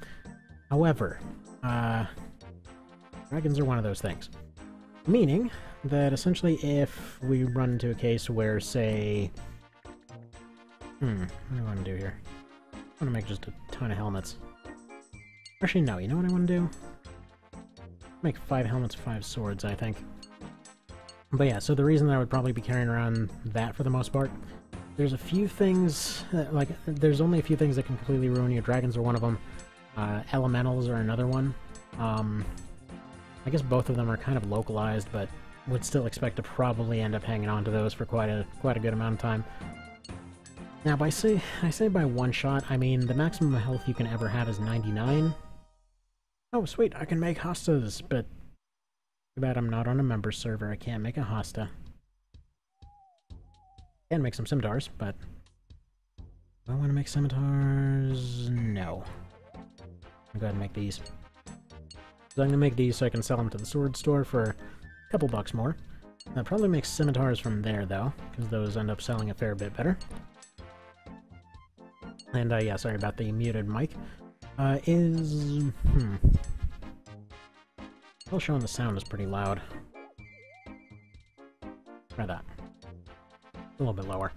However, dragons are one of those things. Meaning that essentially if we run into a case where, say... what do I want to do here? I want to make just a ton of helmets. Actually, no, you know what I want to do? Make 5 helmets, 5 swords, I think. But yeah, so the reason that I would probably be carrying around that for the most part, there's a few things, there's only a few things that can completely ruin you. Dragons are one of them. Elementals are another one. I guess both of them are kind of localized, but would still expect to probably end up hanging on to those for quite a good amount of time. Now, I say by one shot, I mean the maximum health you can ever have is 99. Oh, sweet, I can make hostas, but too bad I'm not on a member server. I can't make a hosta. Can make some scimitars, but do I want to make scimitars? No. I'll go ahead and make these. So I'm going to make these so I can sell them to the sword store for a couple bucks more. That probably makes scimitars from there, though, because those end up selling a fair bit better. And, yeah, sorry about the muted mic. Still showing the sound is pretty loud. Try that. A little bit lower.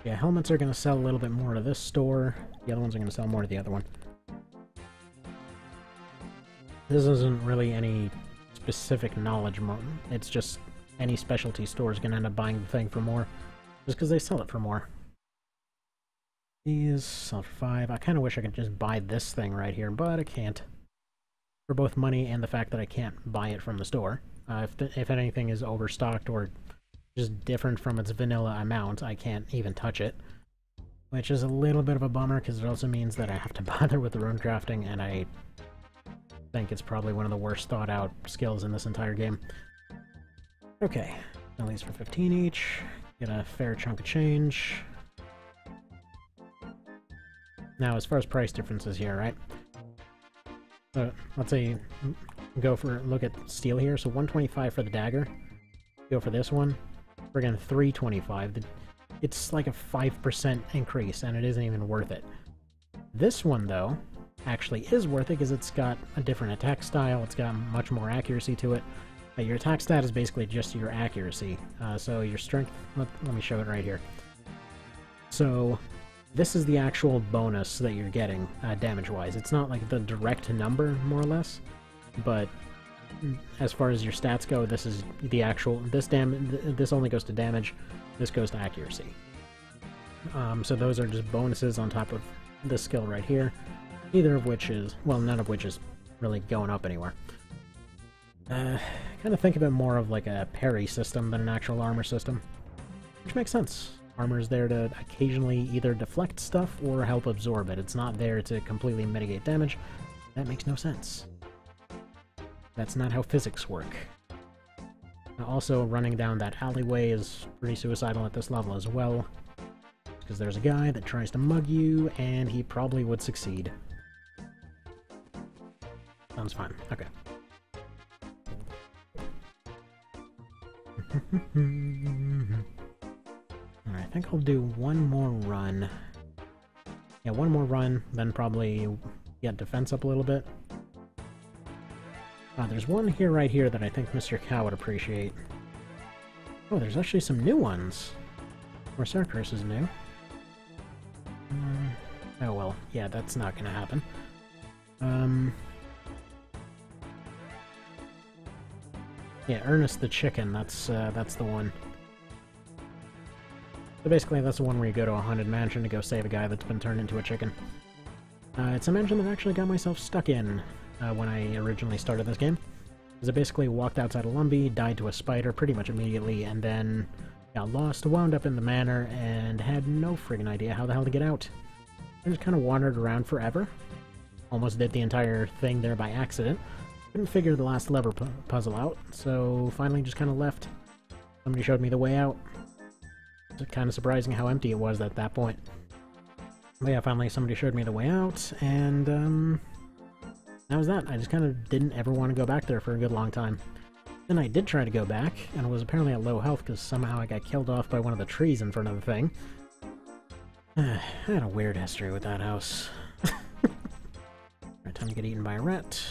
Yeah, helmets are going to sell a little bit more to this store. The other ones are going to sell more to the other one. This isn't really any specific knowledge. It's just any specialty store is going to end up buying the thing for more. Just because they sell it for more. These sell for 5. I kind of wish I could just buy this thing right here, but I can't. For both money and the fact that I can't buy it from the store. If anything is overstocked or just different from its vanilla amount, I can't even touch it. Which is a little bit of a bummer, because it also means that I have to bother with the rune crafting, and I think it's probably one of the worst thought out skills in this entire game. Okay, sell these for 15 each. Get a fair chunk of change. Now, as far as price differences here, right? So, let's say, look at steel here, so 125 for the dagger. Go for this one, we're getting 325. It's like a 5% increase, and it isn't even worth it. This one, though, actually is worth it, because it's got a different attack style, it's got much more accuracy to it. Your attack stat is basically just your accuracy, so your strength... Let me show it right here. So, this is the actual bonus that you're getting, damage-wise. It's not like the direct number, more or less, but as far as your stats go, this is the actual... This only goes to damage, this goes to accuracy. So those are just bonuses on top of this skill right here, neither of which is... Well, none of which is really going up anywhere. Kind of think of it more of like a parry system than an actual armor system, which makes sense. Armor is there to occasionally either deflect stuff or help absorb it. It's not there to completely mitigate damage. That makes no sense. That's not how physics work. Also, running down that alleyway is pretty suicidal at this level as well, because there's a guy that tries to mug you, and he probably would succeed. Sounds fine. Okay. Alright, I think I'll do one more run. Yeah, one more run, then probably get defense up a little bit. There's one here, right here, that I think Mr. Cow would appreciate. Oh, there's actually some new ones. Corsair Curse is new. Oh well, yeah, that's not gonna happen. Yeah, Ernest the Chicken, that's the one. So basically, that's the one where you go to a haunted mansion to go save a guy that's been turned into a chicken. It's a mansion that I actually got myself stuck in when I originally started this game. Because I basically walked outside of Lumbee, died to a spider pretty much immediately, and then got lost, wound up in the manor, and had no friggin' idea how the hell to get out. I just kind of wandered around forever. Almost did the entire thing there by accident. Couldn't figure the last lever puzzle out, so finally just kind of left. Somebody showed me the way out. It's kind of surprising how empty it was at that point. But yeah, finally somebody showed me the way out, and that was that. I just kind of didn't ever want to go back there for a good long time. Then I did try to go back, and was apparently at low health because somehow I got killed off by one of the trees in front of the thing. I had a weird history with that house. Alright, time to get eaten by a rat.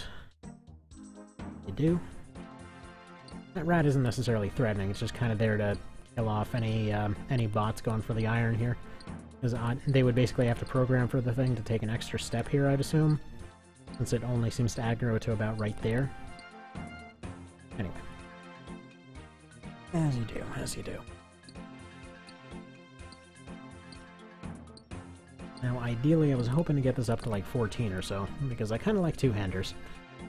You do. That rat isn't necessarily threatening, it's just kind of there to kill off any bots going for the iron here. Because they would basically have to program for the thing to take an extra step here, I'd assume. Since it only seems to aggro to about right there. Anyway. As you do, as you do. Now, ideally, I was hoping to get this up to like 14 or so, because I kind of like two-handers.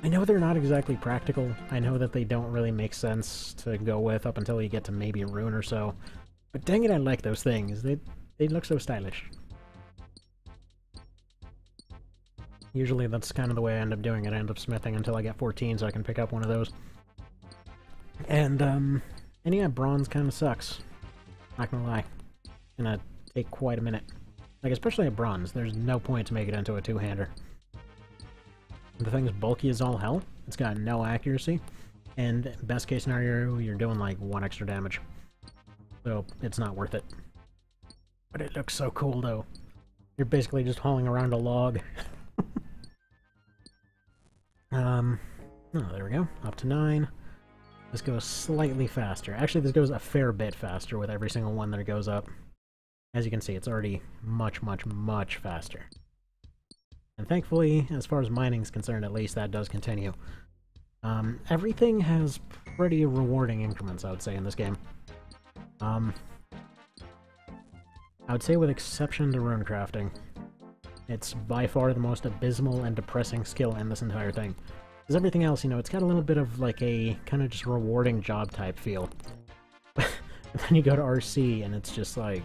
I know they're not exactly practical. I know that they don't really make sense to go with up until you get to maybe a rune or so. But dang it, I like those things. They look so stylish. Usually that's kind of the way I end up doing it. I end up smithing until I get 14 so I can pick up one of those. And yeah, bronze kind of sucks. Not gonna lie. It's gonna take quite a minute. Like, especially at bronze, there's no point to make it into a two-hander. The thing's bulky as all hell. It's got no accuracy. And best case scenario, you're doing like 1 extra damage. So, it's not worth it. But it looks so cool, though. You're basically just hauling around a log. Oh, there we go. Up to 9. This goes slightly faster. Actually, this goes a fair bit faster with every single one that it goes up. As you can see, it's already much, much, much faster. And thankfully, as far as mining is concerned, at least, that does continue. Everything has pretty rewarding increments, I would say, in this game. I would say with exception to rune crafting. It's by far the most abysmal and depressing skill in this entire thing. Because everything else, you know, it's got a little bit of like a kind of just rewarding job type feel. But then you go to RC and it's just like,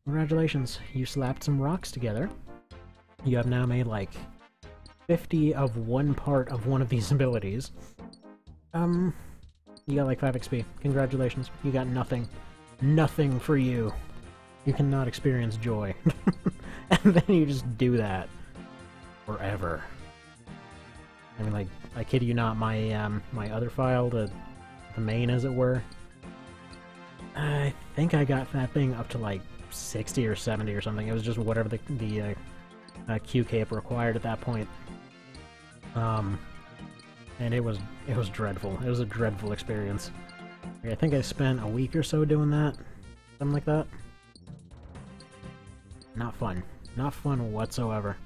congratulations, you slapped some rocks together. You have now made like 50 of one part of one of these abilities. You got like 5 XP. Congratulations, you got nothing. Nothing for you. You cannot experience joy. And then you just do that forever. I mean, like, I kid you not, my my other file, the main as it were, I think I got that thing up to like 60 or 70 or something. It was just whatever the Q cape required at that point. And it was dreadful. It was a dreadful experience. I think I spent a week or so doing that, something like that. Not fun. Not fun whatsoever.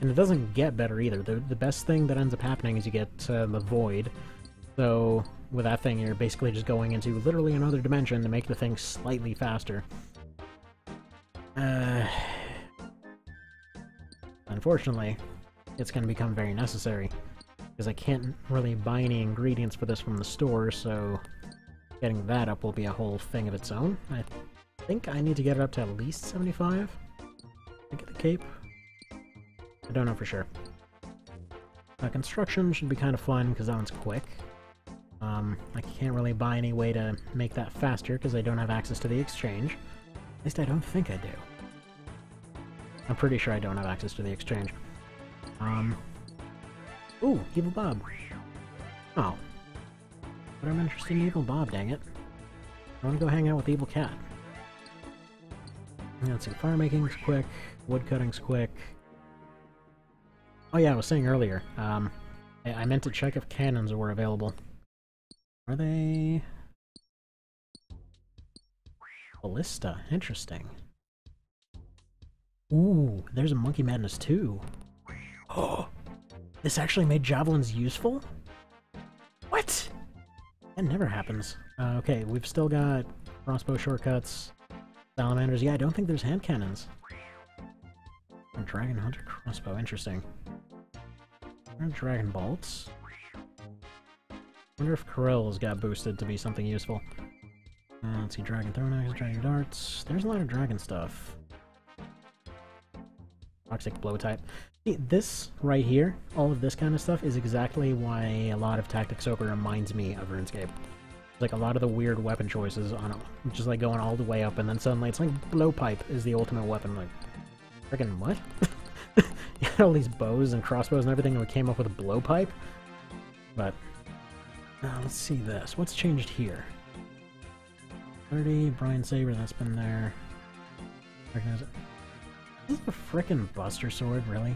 And it doesn't get better either. The best thing that ends up happening is you get the void. So with that thing, you're basically just going into literally another dimension to make the thing slightly faster. Unfortunately, it's going to become very necessary. Because I can't really buy any ingredients for this from the store, so getting that up will be a whole thing of its own. I think I need to get it up to at least 75 to get the cape. I don't know for sure. Construction should be kind of fun, because that one's quick. I can't really buy any way to make that faster, because I don't have access to the exchange. At least I don't think I do. I'm pretty sure I don't have access to the exchange. Ooh, Evil Bob. Oh. But I'm interested in Evil Bob, dang it. I want to go hang out with Evil Cat. Let's see, fire making's quick, wood cutting's quick. Oh yeah, I was saying earlier, I meant to check if cannons were available. Are they... Ballista, interesting. Ooh, there's a Monkey Madness 2. Oh, this actually made javelins useful? What? That never happens. Okay, we've still got crossbow shortcuts. Salamanders, yeah, I don't think there's hand cannons. A Dragon Hunter crossbow, interesting. Dragon bolts. Wonder if Corel's got boosted to be something useful. Let's see, Dragon Throwing Axe, Dragon Darts. There's a lot of dragon stuff. Toxic Blow type. See, this right here, all of this kind of stuff, is exactly why a lot of Tactics Ogre reminds me of Runescape. Like, a lot of the weird weapon choices on it, just like going all the way up, and then suddenly it's like Blowpipe is the ultimate weapon. Like, friggin' what? You had all these bows and crossbows and everything, and we came up with a Blowpipe? But, let's see this. What's changed here? 30, Brian Saber, that's been there. Recognize it. This is a frickin' Buster Sword, really?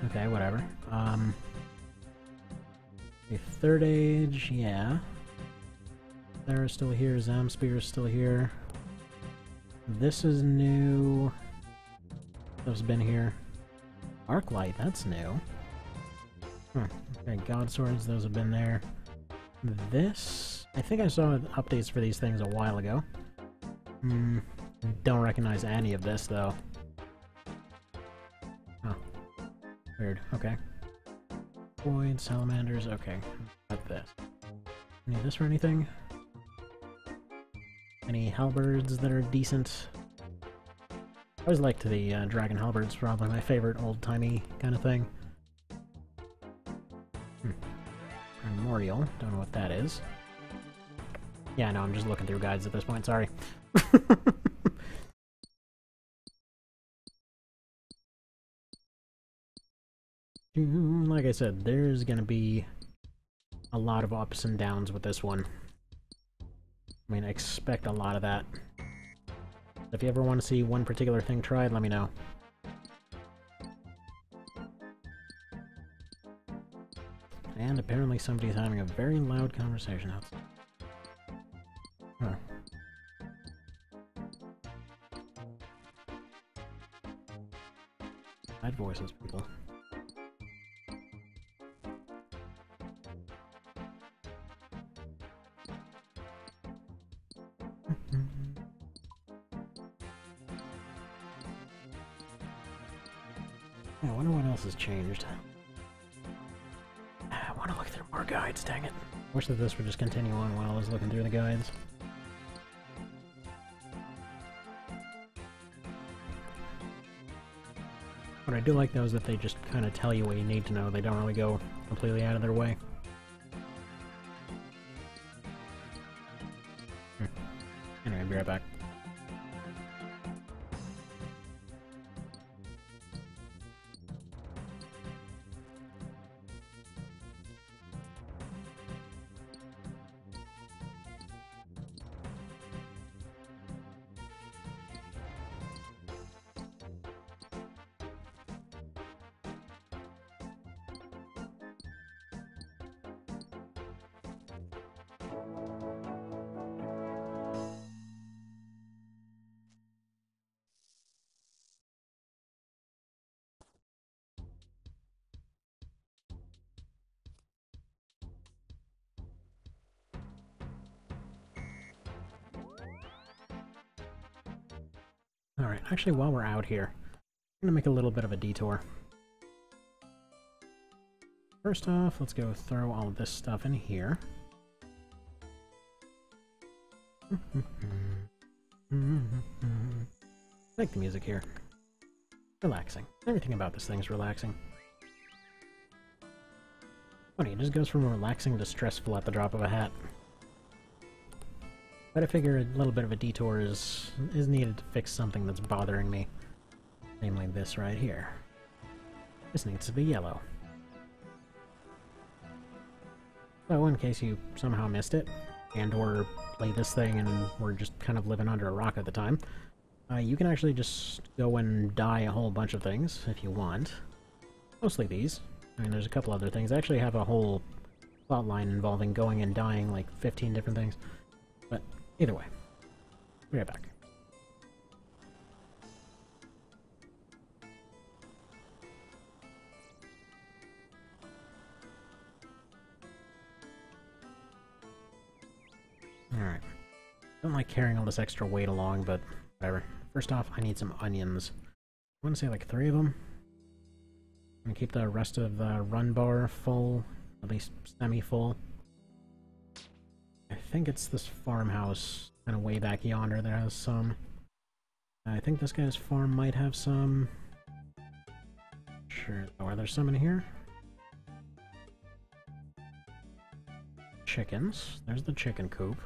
Okay, whatever. The Third Age, yeah. Sarah's still here, Zamspear's still here. This is new. Stuff's been here. Arclight, that's new. Okay, God Swords, those have been there. This... I think I saw updates for these things a while ago. Don't recognize any of this, though. Huh. Weird, okay. Void, Salamanders, okay. Got this. Any of this for anything? Any halberds that are decent? I always liked the dragon halberds, probably my favorite old-timey kind of thing. Primordial, don't know what that is. Yeah, no, I'm just looking through guides at this point, sorry. Like I said, there's gonna be a lot of ups and downs with this one. I mean, I expect a lot of that. If you ever want to see one particular thing tried, let me know. And apparently somebody's having a very loud conversation outside. Huh. Bad voices, people. I wonder what else has changed. I want to look through more guides, dang it. Wish that this would just continue on while I was looking through the guides. What I do like, though, is that they just kind of tell you what you need to know. They don't really go completely out of their way. Anyway, I'll be right back. Alright, actually while we're out here, I'm gonna make a little bit of a detour. First off, let's go throw all of this stuff in here. I like the music here. Relaxing. Everything about this thing is relaxing. Funny, it just goes from relaxing to stressful at the drop of a hat. But I figure a little bit of a detour is needed to fix something that's bothering me. Namely this right here. This needs to be yellow. So in case you somehow missed it, and or played this thing and were just kind of living under a rock at the time, you can actually just go and dye a whole bunch of things if you want. Mostly these. I mean, there's a couple other things. I actually have a whole plot line involving going and dyeing like 15 different things. But either way, be right back. Alright. Don't like carrying all this extra weight along, but whatever. First off, I need some onions. I want to say like 3 of them. I'm gonna keep the rest of the run bar full, at least semi-full. I think it's this farmhouse, kind of way back yonder, that has some. I think this guy's farm might have some. Sure. Oh, are there some in here? Chickens. There's the chicken coop.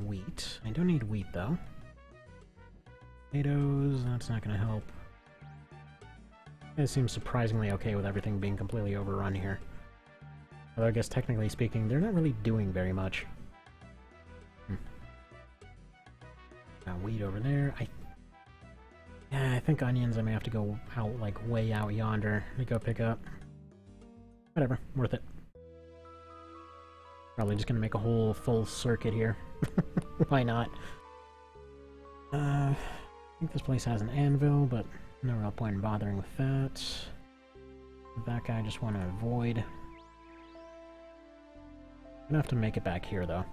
Wheat. I don't need wheat, though. Potatoes, that's not going to help. It seems surprisingly okay with everything being completely overrun here. Although I guess technically speaking, they're not really doing very much. Got wheat over there. Yeah, I think onions I may have to go out, like, way out yonder to go pick up. Whatever, worth it. Probably just gonna make a whole full circuit here. Why not? I think this place has an anvil, but no real point in bothering with that. That guy I just want to avoid. I'm gonna have to make it back here, though.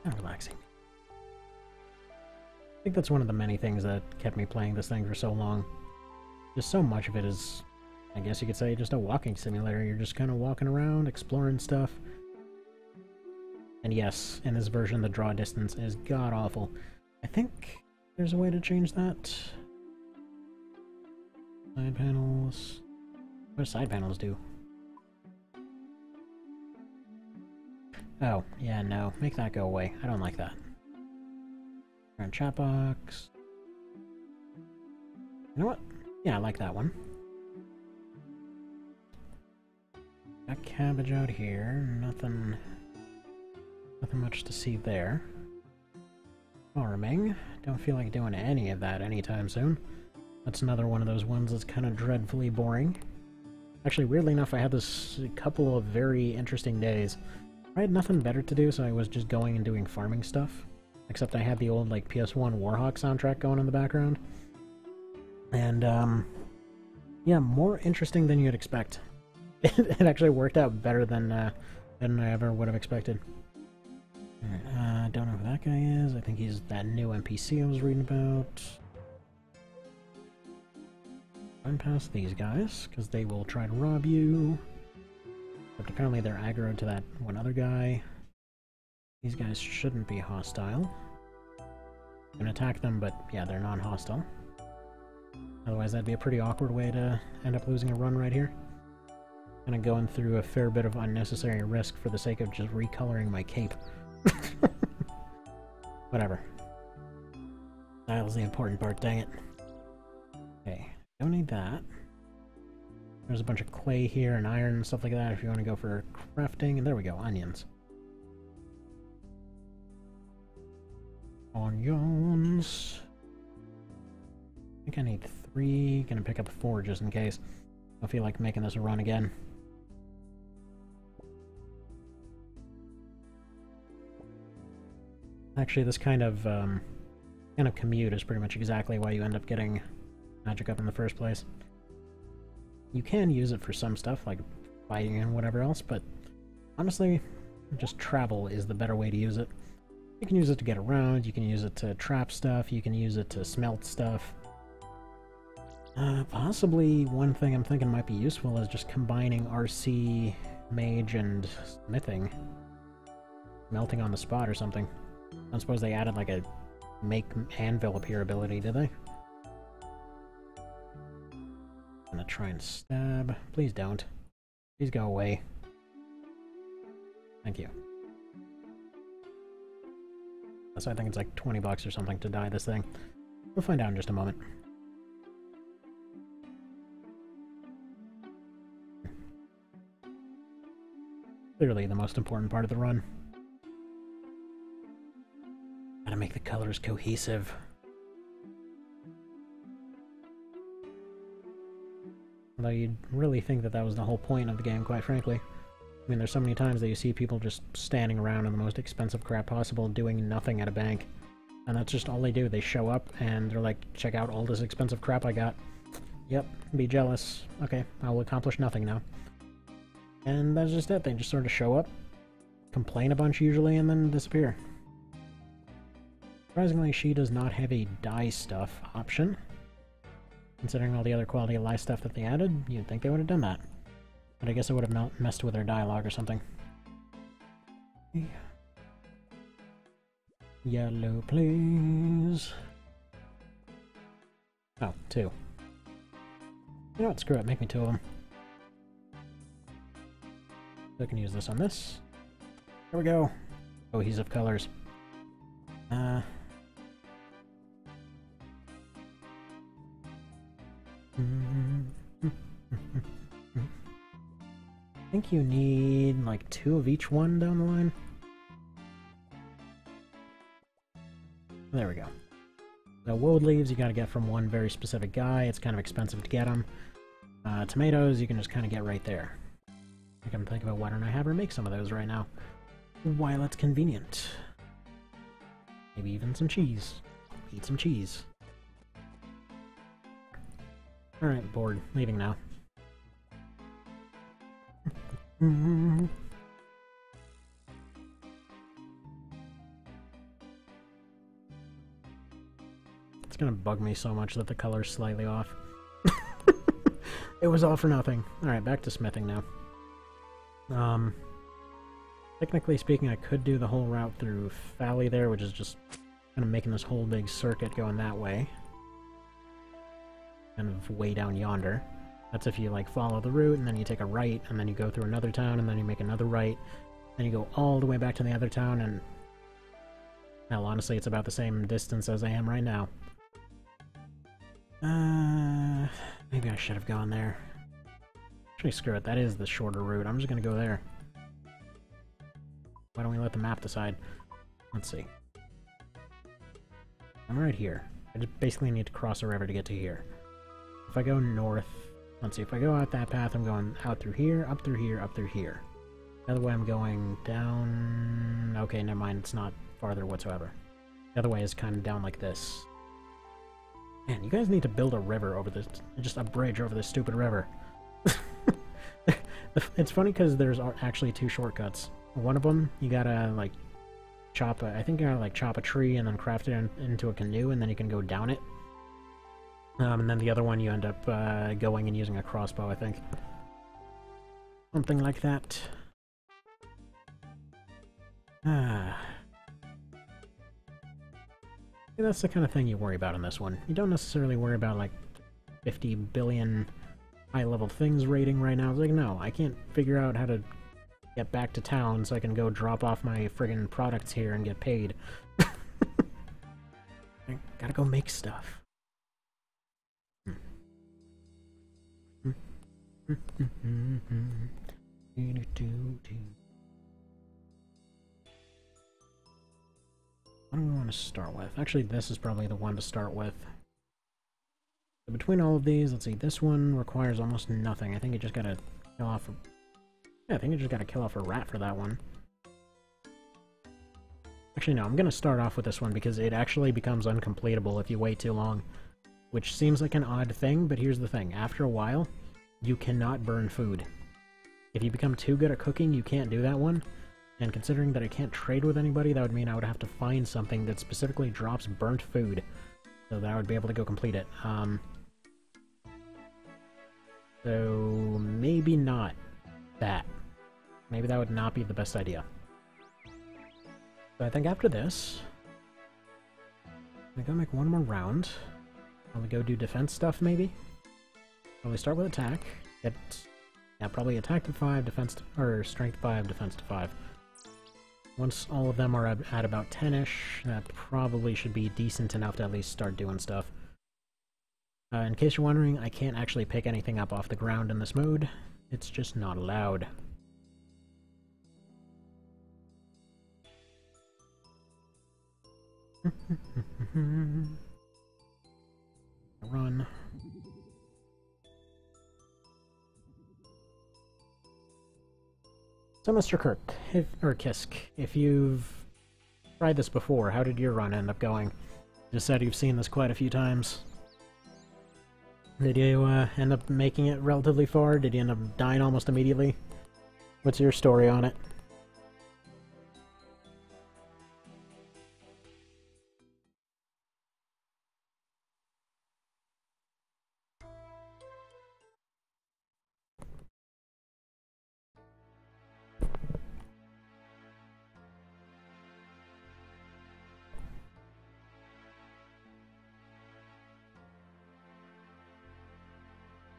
Not relaxing. I think that's one of the many things that kept me playing this thing for so long. Just so much of it is, I guess you could say, just a walking simulator. You're just kind of walking around, exploring stuff. And yes, in this version, the draw distance is god-awful. I think there's a way to change that. Side panels... What do side panels do? Oh, yeah, no. Make that go away. I don't like that. Current chat box. You know what? Yeah, I like that one. Got cabbage out here. Nothing much to see there. Farming. Don't feel like doing any of that anytime soon. That's another one of those ones that's kind of dreadfully boring. Actually, weirdly enough, I had this couple of very interesting days. I had nothing better to do, so I was just going and doing farming stuff. Except I had the old, like, PS1 Warhawk soundtrack going in the background. And, yeah, more interesting than you'd expect. It actually worked out better than I ever would have expected. Alright, don't know who that guy is. I think he's that new NPC I was reading about. Run past these guys, because they will try to rob you. But apparently they're aggroed to that one other guy. These guys shouldn't be hostile. You can attack them, but yeah, they're non-hostile. Otherwise that'd be a pretty awkward way to end up losing a run right here. Kind of going through a fair bit of unnecessary risk for the sake of just recoloring my cape. Whatever. That was the important part, dang it. Okay, don't need that. There's a bunch of clay here and iron and stuff like that if you want to go for crafting. And there we go, onions. Onions. I think I need 3. Gonna pick up 4 just in case. I feel like making this a run again. Actually, this kind of commute is pretty much exactly why you end up getting magic up in the first place. You can use it for some stuff, like fighting and whatever else, but honestly, just travel is the better way to use it. You can use it to get around, you can use it to trap stuff, you can use it to smelt stuff. Possibly one thing I'm thinking might be useful is just combining RC, mage, and smithing. Melting on the spot or something. I don't suppose they added like a make anvil appear ability, did they? I'm gonna try and stab. Please don't. Please go away. Thank you. So I think it's like 20 bucks or something to dye this thing. We'll find out in just a moment. Clearly the most important part of the run. Gotta make the colors cohesive. Although you'd really think that that was the whole point of the game, quite frankly. I mean, there's so many times that you see people just standing around in the most expensive crap possible, doing nothing at a bank. And that's just all they do. They show up, and they're like, check out all this expensive crap I got. Yep, be jealous. Okay, I will accomplish nothing now. And that's just it. They just sort of show up, complain a bunch usually, and then disappear. Surprisingly, she does not have a die stuff option. Considering all the other quality of life stuff that they added, you'd think they would have done that. But I guess it would have messed with their dialogue or something. Yellow, please. Oh, 2. You know what? Screw it. Make me 2 of them. So I can use this on this. There we go. Cohesive colors. I think you need like 2 of each one down the line. There we go. So woad leaves you gotta get from one very specific guy. It's kind of expensive to get them. Tomatoes you can just kind of get right there. I can think about why don't I have her make some of those right now. While it's convenient. Maybe even some cheese. Eat some cheese. Alright, bored. Leaving now. It's gonna bug me so much that the color's slightly off. It was all for nothing. Alright, back to smithing now. Technically speaking, I could do the whole route through Valley there, which is just kind of making this whole big circuit going that way. Kind of way down yonder. That's if you, like, follow the route, and then you take a right, and then you go through another town, and then you make another right, then you go all the way back to the other town, and... Well, honestly, it's about the same distance as I am right now. Maybe I should have gone there. Actually, screw it, that is the shorter route. I'm just gonna go there. Why don't we let the map decide? Let's see. I'm right here. I just basically need to cross a river to get to here. If I go north... Let's see, if I go out that path, I'm going out through here, up through here, up through here. The other way I'm going down... Okay, never mind, it's not farther whatsoever. The other way is kind of down like this. Man, you guys need to build a river over this... Just a bridge over this stupid river. It's funny because there's actually 2 shortcuts. One of them, you gotta, like, chop a... I think you gotta, like, chop a tree and then craft it into a canoe, and then you can go down it. And then the other one you end up going and using a crossbow, I think. Something like that. Yeah, that's the kind of thing you worry about in this one. You don't necessarily worry about, like, 50 billion high-level things rating right now. It's like, no, I can't figure out how to get back to town so I can go drop off my friggin' products here and get paid. I gotta go make stuff. What do we want to start with? Actually, this is probably the one to start with. So between all of these, let's see, this one requires almost nothing. I think you just gotta kill off a... Yeah, I think you just gotta kill off a rat for that one. Actually, no, I'm gonna start off with this one because it actually becomes uncompletable if you wait too long. Which seems like an odd thing, but here's the thing. After a while, you cannot burn food. If you become too good at cooking, you can't do that one. And considering that I can't trade with anybody, that would mean I would have to find something that specifically drops burnt food, so that I would be able to go complete it. So maybe not that. Maybe that would not be the best idea. So I think after this, I'm gonna go make one more round. I'll go do defense stuff, maybe? Probably start with attack. Get, yeah, probably attack to 5, defense to, or strength 5, defense to 5. Once all of them are at about 10-ish, that probably should be decent enough to at least start doing stuff. In case you're wondering, I can't actually pick anything up off the ground in this mode. It's just not allowed. Run. So, Mr. Kirk, or Kisk, if you've tried this before, how did your run end up going? You just said you've seen this quite a few times. Did you end up making it relatively far? Did you end up dying almost immediately? What's your story on it?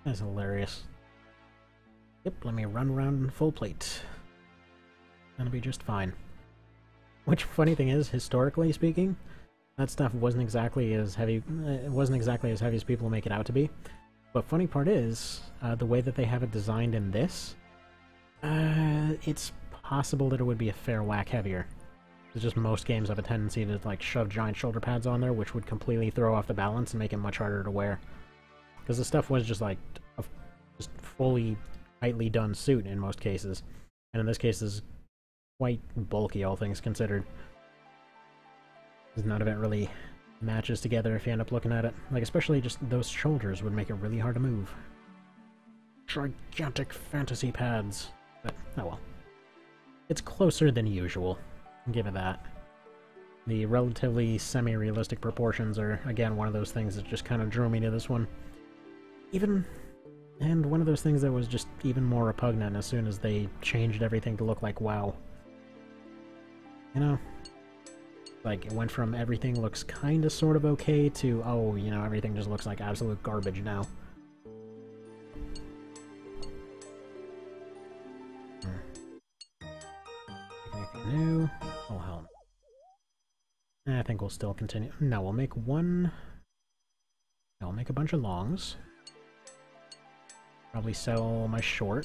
That's hilarious. Yep, let me run around full plate. That'll be just fine. Which, funny thing is, historically speaking, that stuff wasn't exactly as heavy. It wasn't exactly as heavy as people make it out to be. But funny part is, the way that they have it designed in this, it's possible that it would be a fair whack heavier. It's just most games have a tendency to like shove giant shoulder pads on there, which would completely throw off the balance and make it much harder to wear. Because the stuff was just like a just fully tightly done suit in most cases, and in this case is quite bulky, all things considered. Because none of it really matches together if you end up looking at it. Like, especially just those shoulders would make it really hard to move. Gigantic fantasy pads. But, oh well. It's closer than usual. I'll give it that. The relatively semi-realistic proportions are, again, one of those things that just kind of drew me to this one. And one of those things that was just even more repugnant as soon as they changed everything to look like WoW. You know? Like, it went from everything looks kinda sort of okay to, oh, you know, everything just looks like absolute garbage now. Anything new? Oh, hell no. I think we'll still continue. No, we'll make one... No, we'll make a bunch of longs. Probably sell my short.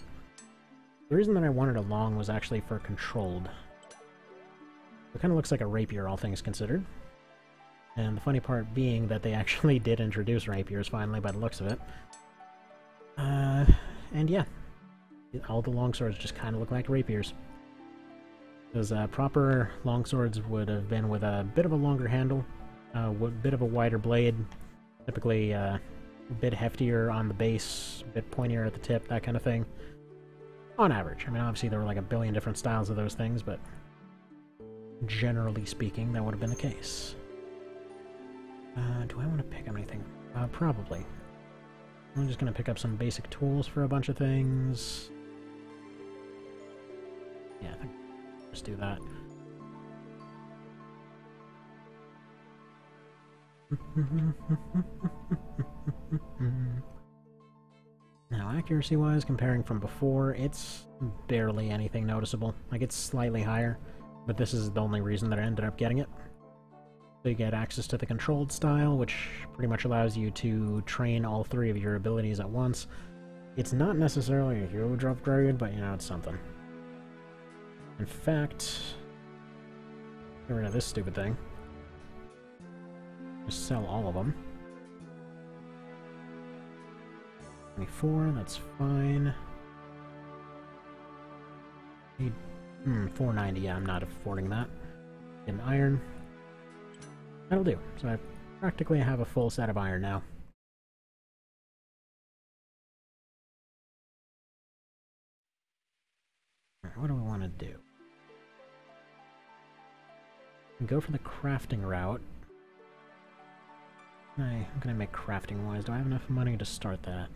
The reason that I wanted a long was actually for controlled. It kind of looks like a rapier, all things considered. And the funny part being that they actually did introduce rapiers finally by the looks of it. And yeah, all the longswords just kind of look like rapiers. Because proper longswords would have been with a bit of a longer handle, a bit of a wider blade, typically a bit heftier on the base, a bit pointier at the tip, that kind of thing. On average. I mean, obviously there were like a billion different styles of those things, but generally speaking, that would have been the case. Do I want to pick up anything? Probably. I'm just going to pick up some basic tools for a bunch of things. Yeah, I think I'll just do that. Now, accuracy-wise, comparing from before, it's barely anything noticeable. Like, it's slightly higher, but this is the only reason that I ended up getting it. So you get access to the controlled style, which pretty much allows you to train all three of your abilities at once. It's not necessarily a huge upgrade, but, you know, it's something. In fact, get rid of this stupid thing. Just sell all of them. 24, that's fine. Need 490, yeah, I'm not affording that. Get an iron. That'll do. So I practically have a full set of iron now. Alright, what do we want to do? Go for the crafting route. I'm gonna make crafting wise. Do I have enough money to start that?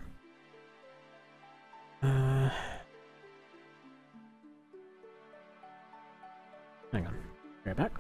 Hang on. Be right back.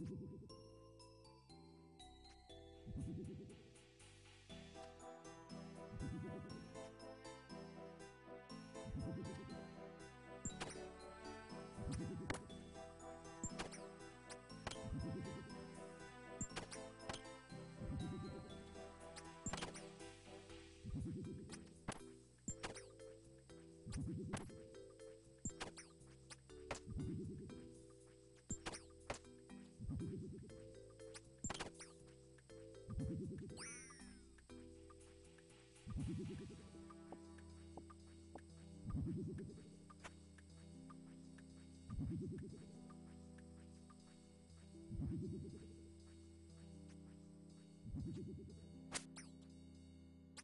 You